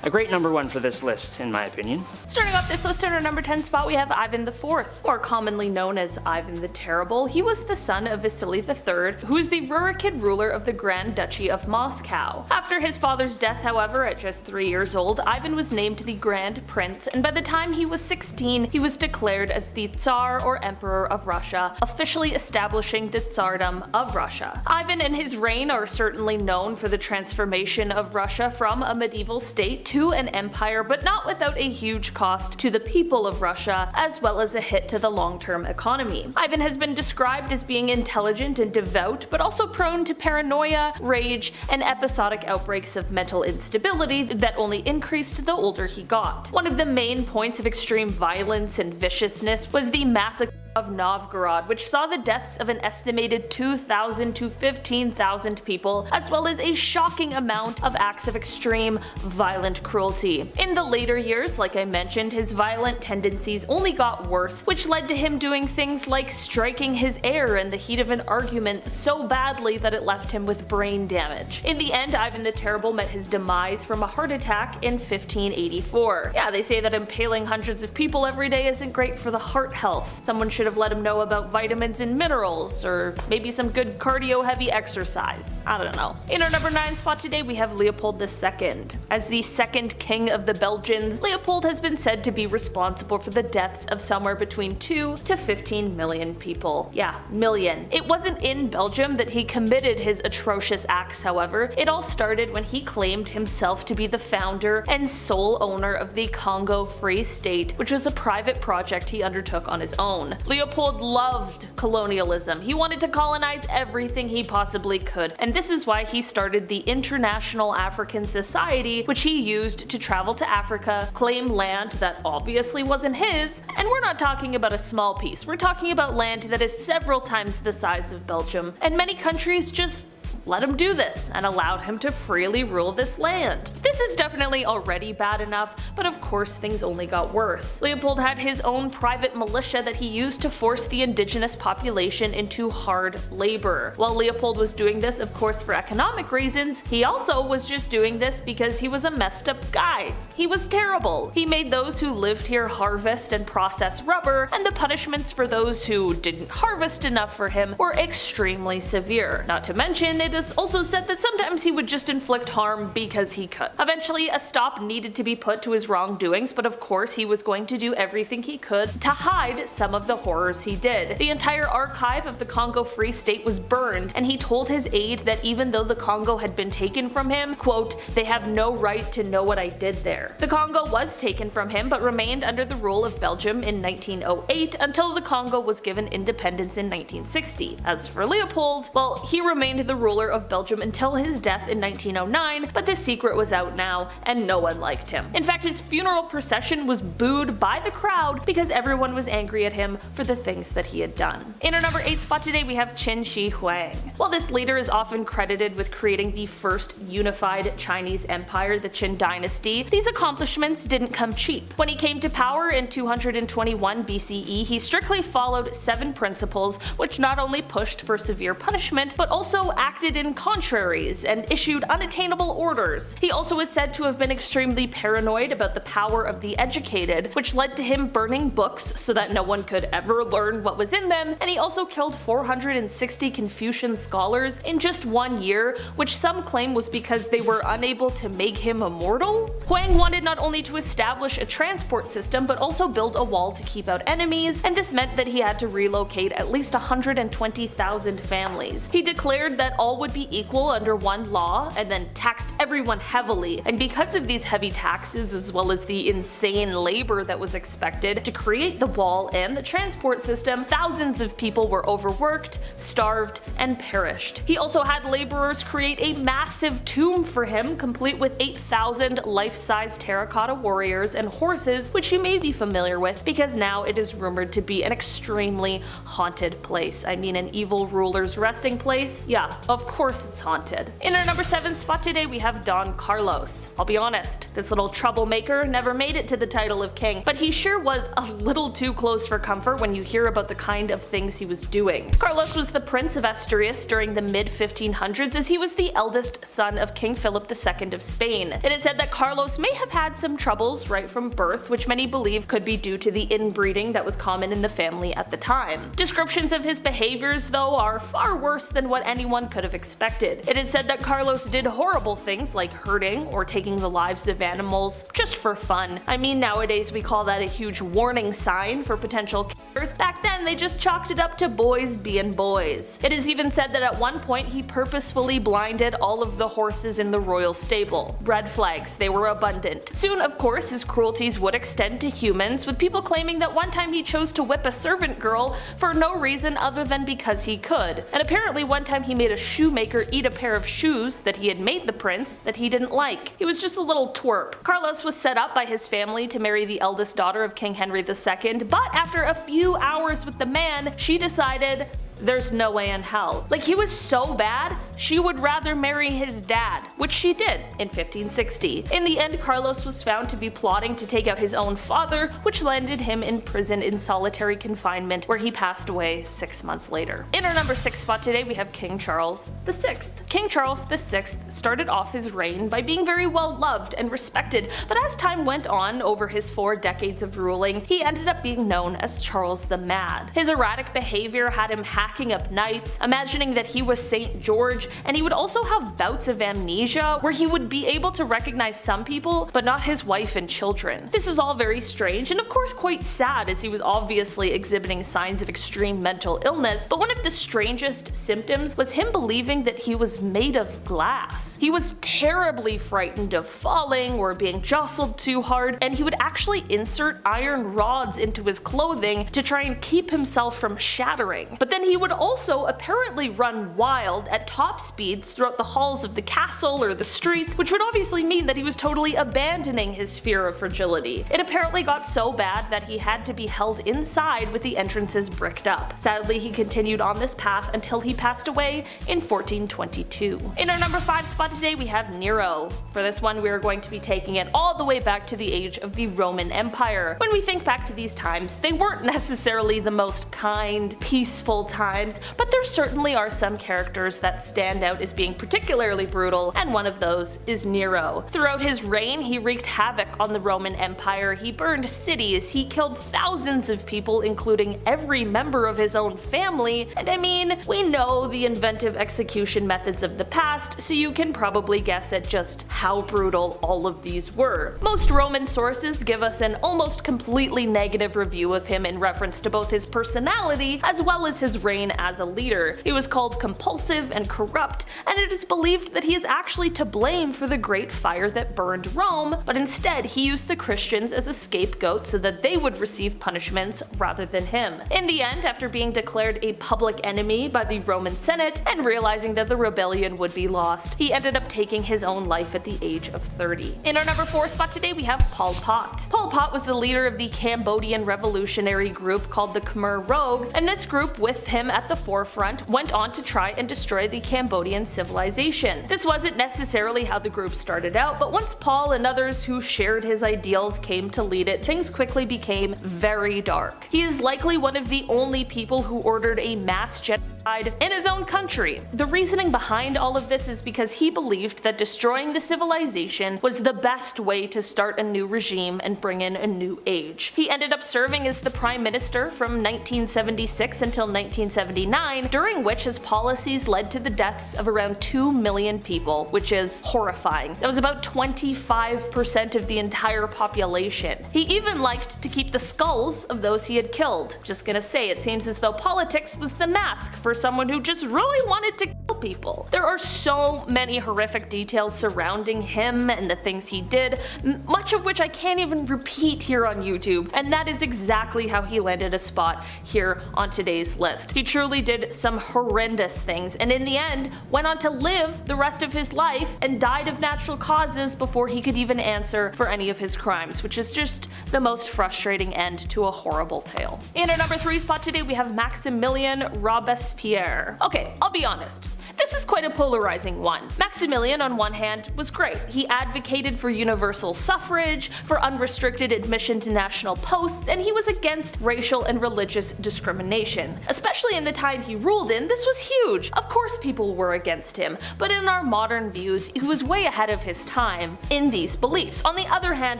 A great number 1 for this list, in my opinion. Starting off this list at our number 10 spot, we have Ivan IV, more commonly known as Ivan the Terrible. He was the son of Vasily III, who is the Rurikid ruler of the Grand Duchy of Moscow. After his father's death, however, at just 3 years old, Ivan was named the Grand Prince, and by the time he was 16, he was declared as the Tsar or Emperor of Russia, officially establishing the Tsardom of Russia. Ivan and his reign are certainly known for the transformation of Russia from a medieval state to an empire, but not without a huge cost to the people of Russia, as well as a hit to the long-term economy. Ivan has been described as being intelligent and devout, but also prone to paranoia, rage, and episodic outbreaks of mental instability that only increased the older he got. One of the main points of extreme violence and viciousness was the massacre of Novgorod, which saw the deaths of an estimated 2,000 to 15,000 people, as well as a shocking amount of acts of extreme, violent cruelty. In the later years, like I mentioned, his violent tendencies only got worse, which led to him doing things like striking his heir in the heat of an argument so badly that it left him with brain damage. In the end, Ivan the Terrible met his demise from a heart attack in 1584. Yeah, they say that impaling hundreds of people every day isn't great for the heart health. Someone should have let him know about vitamins and minerals, or maybe some good cardio heavy exercise. I don't know. In our number 9 spot today, we have Leopold II. As the second king of the Belgians, Leopold has been said to be responsible for the deaths of somewhere between 2 to 15 million people. Yeah, million. It wasn't in Belgium that he committed his atrocious acts, however. It all started when he claimed himself to be the founder and sole owner of the Congo Free State, which was a private project he undertook on his own. Leopold loved colonialism. He wanted to colonize everything he possibly could, and this is why he started the International African Society, which he used to travel to Africa, claim land that obviously wasn't his, and we're not talking about a small piece, we're talking about land that is several times the size of Belgium, and many countries just let him do this and allowed him to freely rule this land. This is definitely already bad enough, but of course things only got worse. Leopold had his own private militia that he used to force the indigenous population into hard labor. While Leopold was doing this, of course, for economic reasons, he also was just doing this because he was a messed up guy. He was terrible. He made those who lived here harvest and process rubber, and the punishments for those who didn't harvest enough for him were extremely severe. Not to mention, it is also said that sometimes he would just inflict harm because he could. Eventually, a stop needed to be put to his wrongdoings, but of course he was going to do everything he could to hide some of the horrors he did. The entire archive of the Congo Free State was burned, and he told his aide that even though the Congo had been taken from him, quote, "they have no right to know what I did there." The Congo was taken from him, but remained under the rule of Belgium in 1908 until the Congo was given independence in 1960. As for Leopold, well, he remained the ruler of Belgium until his death in 1909, but the secret was out now, and no one liked him. In fact, his funeral procession was booed by the crowd because everyone was angry at him for the things that he had done. In our number 8 spot today, we have Qin Shi Huang. While this leader is often credited with creating the first unified Chinese empire, the Qin dynasty, these accomplishments didn't come cheap. When he came to power in 221 BCE, he strictly followed 7 principles, which not only pushed for severe punishment, but also acted in contraries and issued unattainable orders. He also is said to have been extremely paranoid about the power of the educated, which led to him burning books so that no one could ever learn what was in them, and he also killed 460 Confucian scholars in just 1 year, which some claim was because they were unable to make him immortal. Huang wanted not only to establish a transport system, but also build a wall to keep out enemies, and this meant that he had to relocate at least 120,000 families. He declared that all would be equal under one law, and then taxed everyone heavily, and because of these heavy taxes as well as the insane labor that was expected to create the wall and the transport system, thousands of people were overworked, starved, and perished. He also had laborers create a massive tomb for him, complete with 8,000 life-size terracotta warriors and horses, which you may be familiar with because now it is rumored to be an extremely haunted place. I mean, an evil ruler's resting place? Yeah, of course it's haunted. In our number 7 spot today, we have Don Carlos. I'll be honest, this little troublemaker never made it to the title of king, but he sure was a little too close for comfort when you hear about the kind of things he was doing. Carlos was the Prince of Asturias during the mid-1500s, as he was the eldest son of King Philip II of Spain. It is said that Carlos may have had some troubles right from birth, which many believe could be due to the inbreeding that was common in the family at the time. Descriptions of his behaviors, though, are far worse than what anyone could have expected. It is said that Carlos did horrible things like hurting or taking the lives of animals just for fun. I mean, nowadays we call that a huge warning sign for potential Back then, they just chalked it up to boys being boys. It is even said that at one point he purposefully blinded all of the horses in the royal stable. Red flags, they were abundant. Soon, of course, his cruelties would extend to humans, with people claiming that one time he chose to whip a servant girl for no reason other than because he could. And apparently one time he made a shoemaker eat a pair of shoes that he had made the prince that he didn't like. He was just a little twerp. Carlos was set up by his family to marry the eldest daughter of King Henry II, but after a few hours with the man, she decided there's no way in hell. Like, he was so bad, she would rather marry his dad, which she did in 1560. In the end, Carlos was found to be plotting to take out his own father, which landed him in prison in solitary confinement, where he passed away 6 months later. In our number 6 spot today, we have King Charles VI. King Charles VI started off his reign by being very well loved and respected, but as time went on over his 4 decades of ruling, he ended up being known as Charles the Mad. His erratic behavior had him hacking up knights, imagining that he was St. George, and he would also have bouts of amnesia where he would be able to recognize some people but not his wife and children. This is all very strange and of course quite sad, as he was obviously exhibiting signs of extreme mental illness, but one of the strangest symptoms was him believing that he was made of glass. He was terribly frightened of falling or being jostled too hard, and he would actually insert iron rods into his clothing to try and keep himself from shattering. But then he would also apparently run wild at top speeds throughout the halls of the castle or the streets, which would obviously mean that he was totally abandoning his fear of fragility. It apparently got so bad that he had to be held inside with the entrances bricked up. Sadly, he continued on this path until he passed away in 1422. In our number 5 spot today, we have Nero. For this one, we are going to be taking it all the way back to the age of the Roman Empire. When we think back to these times, they weren't necessarily the most kind, peaceful times, but there certainly are some characters that stand out as being particularly brutal, and one of those is Nero. Throughout his reign, he wreaked havoc on the Roman Empire. He burned cities, he killed thousands of people, including every member of his own family, and I mean, we know the inventive execution methods of the past, so you can probably guess at just how brutal all of these were. Most Roman sources give us an almost completely negative review of him in reference to both his personality as well as his reign as a leader. He was called compulsive and corrupt, and it is believed that he is actually to blame for the great fire that burned Rome, but instead he used the Christians as a scapegoat so that they would receive punishments rather than him. In the end, after being declared a public enemy by the Roman Senate and realizing that the rebellion would be lost, he ended up taking his own life at the age of 30. In our number 4 spot today, we have Pol Pot. Pol Pot was the leader of the Cambodian revolutionary group called the Khmer Rouge, and this group, with him at the forefront, went on to try and destroy the Cambodian civilization. This wasn't necessarily how the group started out, but once Paul and others who shared his ideals came to lead it, things quickly became very dark. He is likely one of the only people who ordered a mass genocide in his own country. The reasoning behind all of this is because he believed that destroying the civilization was the best way to start a new regime and bring in a new age. He ended up serving as the prime minister from 1976 until 1979, during which his policies led to the deaths of around 2 million people, which is horrifying. That was about 25% of the entire population. He even liked to keep the skulls of those he had killed. Just gonna say, it seems as though politics was the mask for someone who just really wanted to kill people. There are so many horrific details surrounding him and the things he did, much of which I can't even repeat here on YouTube, and that is exactly how he landed a spot here on today's list. He truly did some horrendous things, and in the end went on to live the rest of his life and died of natural causes before he could even answer for any of his crimes, which is just the most frustrating end to a horrible tale. In our number 3 spot today, we have Maximilien Robespierre. Okay, I'll be honest. This is quite a polarizing one. Maximilian, on one hand, was great. He advocated for universal suffrage, for unrestricted admission to national posts, and he was against racial and religious discrimination. Especially in the time he ruled in, this was huge. Of course people were against him, but in our modern views, he was way ahead of his time in these beliefs. On the other hand,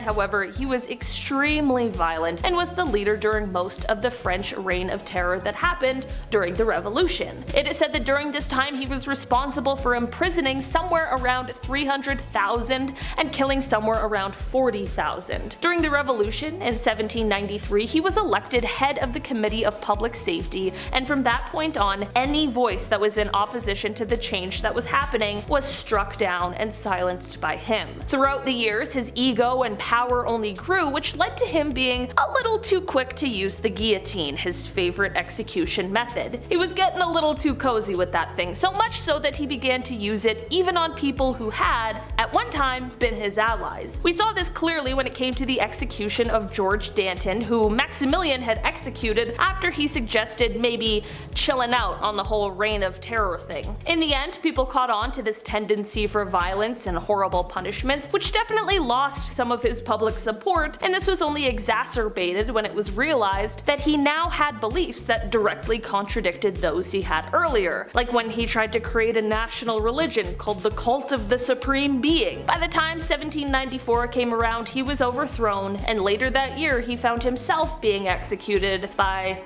however, he was extremely violent and was the leader during most of the French reign of terror that happened during the Revolution. It is said that during this time he was was responsible for imprisoning somewhere around 300,000 and killing somewhere around 40,000. During the revolution in 1793, he was elected head of the Committee of Public Safety, and from that point on, any voice that was in opposition to the change that was happening was struck down and silenced by him. Throughout the years, his ego and power only grew, which led to him being a little too quick to use the guillotine, his favorite execution method. He was getting a little too cozy with that thing, so much so that he began to use it even on people who had, at one time, been his allies. We saw this clearly when it came to the execution of George Danton, who Maximilian had executed after he suggested maybe chilling out on the whole reign of terror thing. In the end, people caught on to this tendency for violence and horrible punishments, which definitely lost some of his public support, and this was only exacerbated when it was realized that he now had beliefs that directly contradicted those he had earlier, like when he tried to create a national religion called the Cult of the Supreme Being. By the time 1794 came around, he was overthrown, and later that year he found himself being executed by,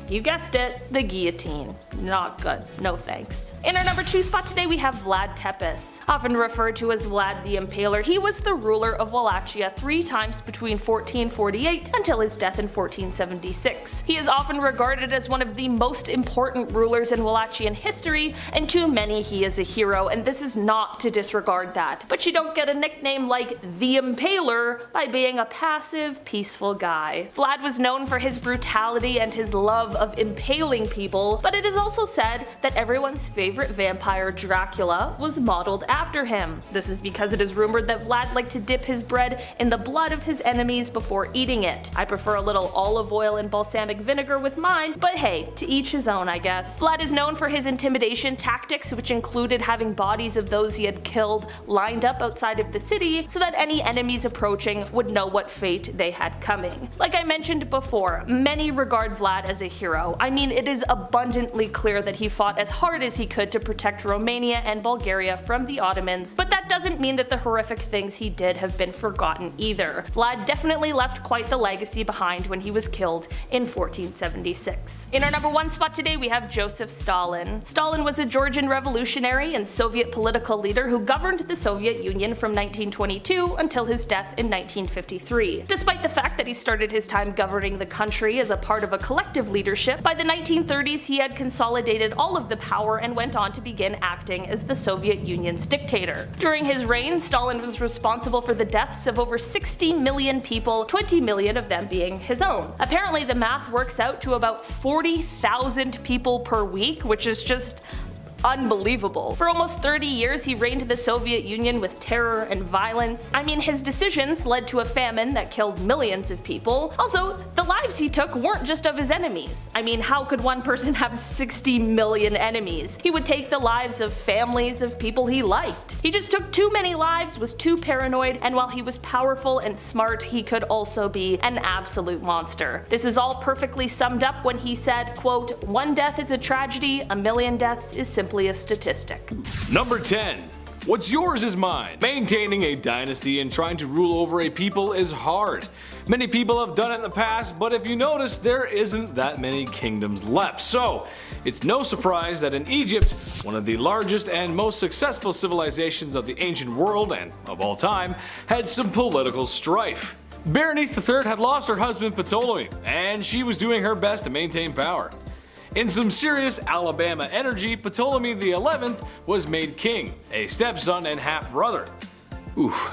you guessed it, the guillotine. Not good. No thanks. In our number 2 spot today we have Vlad Tepes. Often referred to as Vlad the Impaler, he was the ruler of Wallachia 3 times between 1448 until his death in 1476. He is often regarded as one of the most important rulers in Wallachian history, and to many he is a hero, and this is not to disregard that. But you don't get a nickname like the Impaler by being a passive, peaceful guy. Vlad was known for his brutality and his love of impaling people, but it is also said that everyone's favorite vampire, Dracula, was modeled after him. This is because it is rumored that Vlad liked to dip his bread in the blood of his enemies before eating it. I prefer a little olive oil and balsamic vinegar with mine, but hey, to each his own, I guess. Vlad is known for his intimidation tactics, which included having bodies of those he had killed lined up outside of the city so that any enemies approaching would know what fate they had coming. Like I mentioned before, many regard Vlad as a hero. I mean, it is abundantly clear that he fought as hard as he could to protect Romania and Bulgaria from the Ottomans, but that doesn't mean that the horrific things he did have been forgotten either. Vlad definitely left quite the legacy behind when he was killed in 1476. In our number 1 spot today we have Joseph Stalin. Stalin was a Georgian revolutionary and Soviet political leader who governed the Soviet Union from 1922 until his death in 1953. Despite the fact that he started his time governing the country as a part of a collective leadership, by the 1930s he had consolidated all of the power and went on to begin acting as the Soviet Union's dictator. During his reign, Stalin was responsible for the deaths of over 60 million people, 20 million of them being his own. Apparently the math works out to about 40,000 people per week, which is just unbelievable. For almost 30 years he reigned the Soviet Union with terror and violence. I mean, his decisions led to a famine that killed millions of people. Also, the lives he took weren't just of his enemies. I mean, how could one person have 60 million enemies? He would take the lives of families of people he liked. He just took too many lives, was too paranoid, and while he was powerful and smart, he could also be an absolute monster. This is all perfectly summed up when he said, quote, "One death is a tragedy, a million deaths is simply a statistic." Number 10. What's yours is mine. Maintaining a dynasty and trying to rule over a people is hard. Many people have done it in the past, but if you notice, there isn't that many kingdoms left. So, it's no surprise that in Egypt, one of the largest and most successful civilizations of the ancient world and of all time, had some political strife. Berenice III had lost her husband Ptolemy, and she was doing her best to maintain power. In some serious Alabama energy, Ptolemy XI was made king, a stepson and half-brother.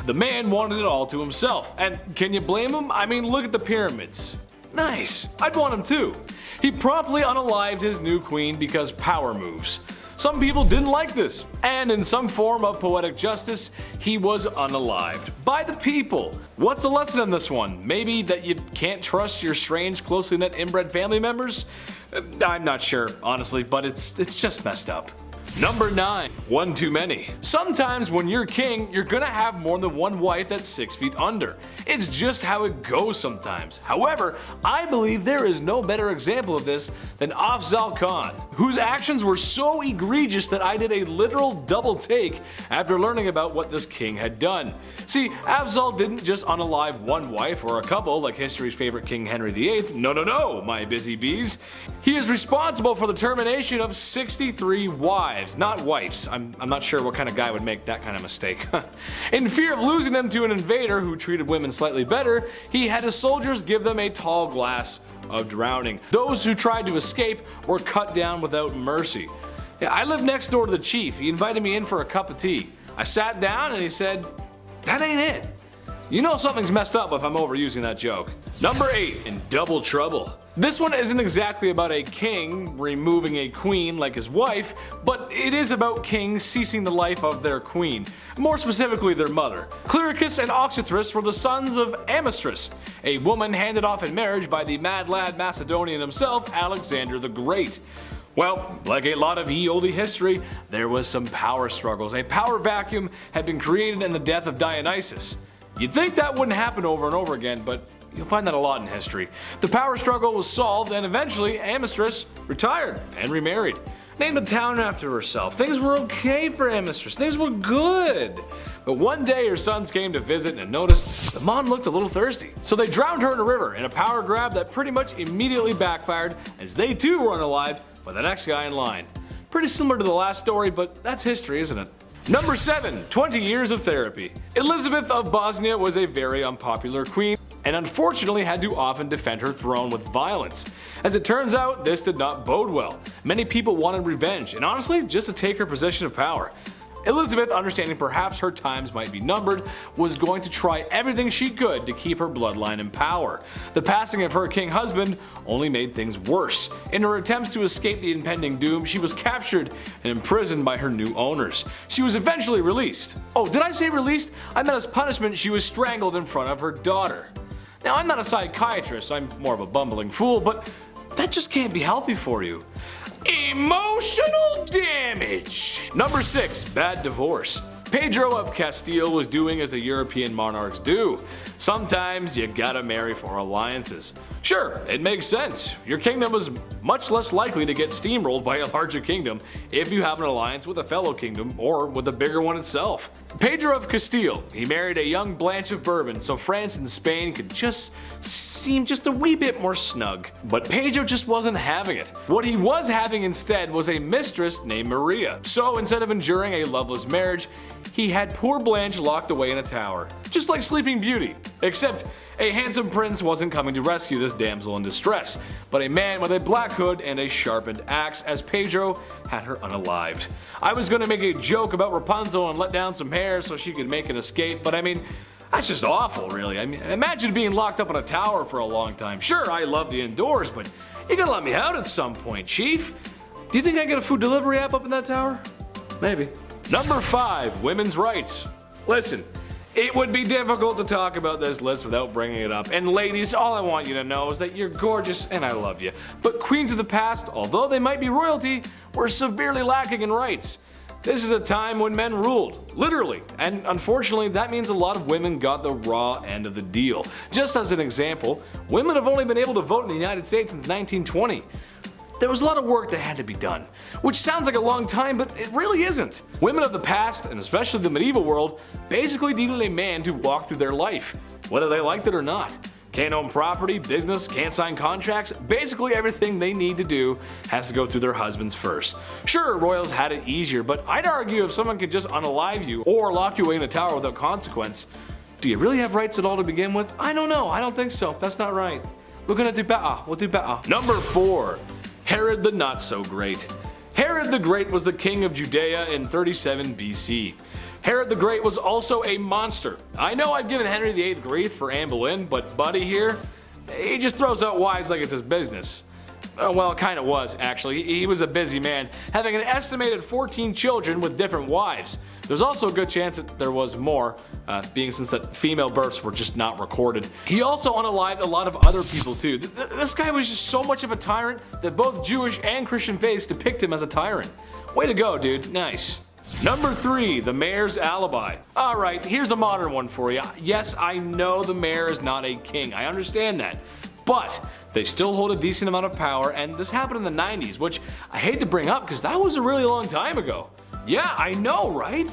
The man wanted it all to himself, and can you blame him? I mean, look at the pyramids. Nice, I'd want him too. He promptly unalived his new queen because power moves. Some people didn't like this, and in some form of poetic justice, he was unalived by the people. What's the lesson in this one? Maybe that you can't trust your strange, closely knit inbred family members? I'm not sure, honestly, but it's just messed up. Number 9. One too many. Sometimes when you're king, you're gonna have more than one wife that's 6 feet under. It's just how it goes sometimes. However, I believe there is no better example of this than Absal Khan, whose actions were so egregious that I did a literal double take after learning about what this king had done. See, Absal didn't just unalive one wife or a couple like history's favorite King Henry VIII. No, my busy bees. He is responsible for the termination of 63 wives. wives, not wives. I'm not sure what kind of guy would make that kind of mistake. In fear of losing them to an invader who treated women slightly better, he had his soldiers give them a tall glass of drowning. Those who tried to escape were cut down without mercy. Yeah, I lived next door to the chief. He invited me in for a cup of tea. I sat down and he said, "That ain't it." You know something's messed up if I'm overusing that joke. Number 8, in double trouble. This one isn't exactly about a king removing a queen like his wife, but it is about kings ceasing the life of their queen, more specifically their mother. Clyricus and Oxythris were the sons of Amistris, a woman handed off in marriage by the mad lad Macedonian himself, Alexander the Great. Well, like a lot of ye olde history, there was some power struggles. A power vacuum had been created in the death of Dionysus. You'd think that wouldn't happen over and over again, but you'll find that a lot in history. The power struggle was solved, and eventually Amistris retired and remarried. Named a town after herself. Things were okay for Amistris. Things were good. But one day her sons came to visit and noticed the Mon looked a little thirsty. So they drowned her in a river in a power grab that pretty much immediately backfired, as they too were unalived by the next guy in line. Pretty similar to the last story, but that's history, isn't it? Number 7, 20 years of therapy. Elizabeth of Bosnia was a very unpopular queen and unfortunately had to often defend her throne with violence. As it turns out, this did not bode well. Many people wanted revenge and honestly just to take her position of power. Elizabeth, understanding perhaps her times might be numbered, was going to try everything she could to keep her bloodline in power. The passing of her king husband only made things worse. In her attempts to escape the impending doom, she was captured and imprisoned by her new owners. She was eventually released. Oh, did I say released? I meant as punishment she was strangled in front of her daughter. Now, I'm not a psychiatrist, I'm more of a bumbling fool, but that just can't be healthy for you. Emotional damage. Number 6, bad divorce. Pedro of Castile was doing as the European monarchs do. Sometimes you gotta marry for alliances. Sure, it makes sense. Your kingdom is much less likely to get steamrolled by a larger kingdom if you have an alliance with a fellow kingdom or with a bigger one itself. Pedro of Castile, he married a young Blanche of Bourbon so France and Spain could just seem just a wee bit more snug. But Pedro just wasn't having it. What he was having instead was a mistress named Maria. So instead of enduring a loveless marriage, he had poor Blanche locked away in a tower, just like Sleeping Beauty. Except a handsome prince wasn't coming to rescue this damsel in distress, but a man with a black hood and a sharpened axe, as Pedro had her unalived. I was gonna make a joke about Rapunzel and let down some hair so she could make an escape, but I mean, that's just awful, really. I mean, imagine being locked up in a tower for a long time. Sure, I love the indoors, but you gotta let me out at some point, Chief. Do you think I get a food delivery app up in that tower? Maybe. Number 5, women's rights. Listen, it would be difficult to talk about this list without bringing it up. And ladies, all I want you to know is that you're gorgeous and I love you. But queens of the past, although they might be royalty, were severely lacking in rights. This is a time when men ruled, literally, and unfortunately that means a lot of women got the raw end of the deal. Just as an example, women have only been able to vote in the United States since 1920. There was a lot of work that had to be done, which sounds like a long time, but it really isn't. Women of the past, and especially the medieval world, basically needed a man to walk through their life, whether they liked it or not. Can't own property, business, can't sign contracts, basically everything they need to do has to go through their husbands first. Sure, royals had it easier, but I'd argue if someone could just unalive you or lock you away in a tower without consequence, do you really have rights at all to begin with? I don't know, I don't think so, that's not right. We're gonna do better, we'll do better. Number 4. Herod the Not So Great. Herod the Great was the king of Judea in 37 BC. Herod the Great was also a monster. I know I've given Henry VIII grief for Anne Boleyn, but Buddy here, he just throws out wives like it's his business. Well, it kinda was, actually. He was a busy man, having an estimated 14 children with different wives. There's also a good chance that there was more, being since that female births were just not recorded. He also unalived a lot of other people too. This guy was just so much of a tyrant that both Jewish and Christian faiths depict him as a tyrant. Way to go, dude, nice. Number 3, the mayor's alibi. Alright, here's a modern one for you. Yes, I know the mayor is not a king, I understand that. But they still hold a decent amount of power, and this happened in the 90s, which I hate to bring up because that was a really long time ago. Yeah, I know, right?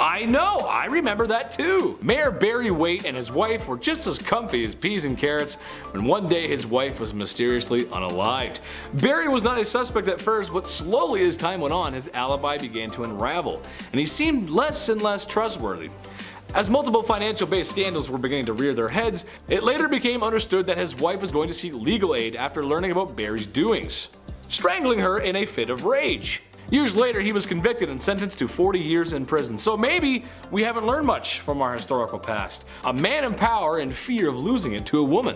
I know, I remember that too. Mayor Barry Waite and his wife were just as comfy as peas and carrots when one day his wife was mysteriously unalived. Barry was not a suspect at first, but slowly as time went on, his alibi began to unravel, and he seemed less and less trustworthy. As multiple financial-based scandals were beginning to rear their heads, it later became understood that his wife was going to seek legal aid after learning about Barry's doings, strangling her in a fit of rage. Years later, he was convicted and sentenced to 40 years in prison. So maybe we haven't learned much from our historical past. A man in power in fear of losing it to a woman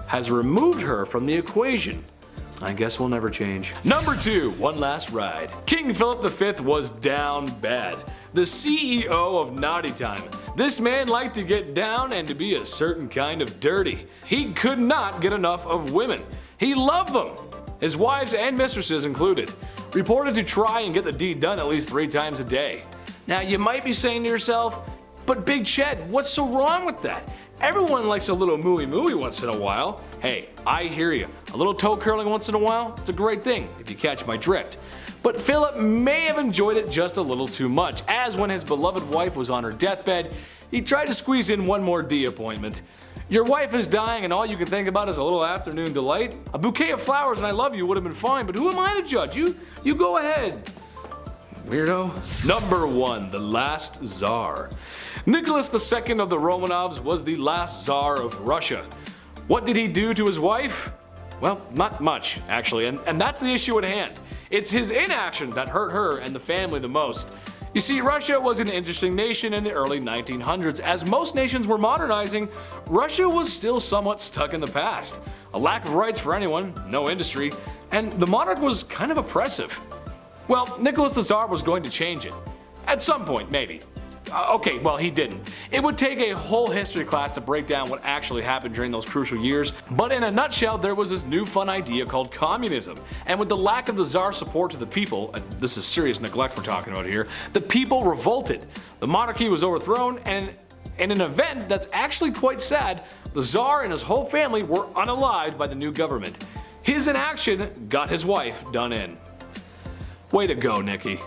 has removed her from the equation. I guess we'll never change. Number 2, one last ride. King Philip V was down bad. The CEO of Naughty Time. This man liked to get down and to be a certain kind of dirty. He could not get enough of women. He loved them, his wives and mistresses included. Reported to try and get the deed done at least 3 times a day. Now you might be saying to yourself, but Big Ched, what's so wrong with that? Everyone likes a little mooey once in a while. Hey, I hear you. A little toe curling once in a while, it's a great thing, if you catch my drift. But Philip may have enjoyed it just a little too much, as when his beloved wife was on her deathbed, he tried to squeeze in one more D appointment. Your wife is dying and all you can think about is a little afternoon delight? A bouquet of flowers and I love you would have been fine, but who am I to judge? You go ahead. Weirdo. Number 1, the last Tsar. Nicholas II of the Romanovs was the last Tsar of Russia. What did he do to his wife? Well, not much, actually, and that's the issue at hand. It's his inaction that hurt her and the family the most. You see, Russia was an interesting nation in the early 1900s. As most nations were modernizing, Russia was still somewhat stuck in the past. A lack of rights for anyone, no industry, and the monarch was kind of oppressive. Well, Nicholas the Tsar was going to change it. At some point, maybe. Okay, well, he didn't. It would take a whole history class to break down what actually happened during those crucial years, but in a nutshell, there was this new fun idea called communism. And with the lack of the Tsar's support to the people, this is serious neglect we're talking about here, the people revolted. The monarchy was overthrown, and in an event that's actually quite sad, the Tsar and his whole family were unalived by the new government. His inaction got his wife done in. Way to go, Nikki.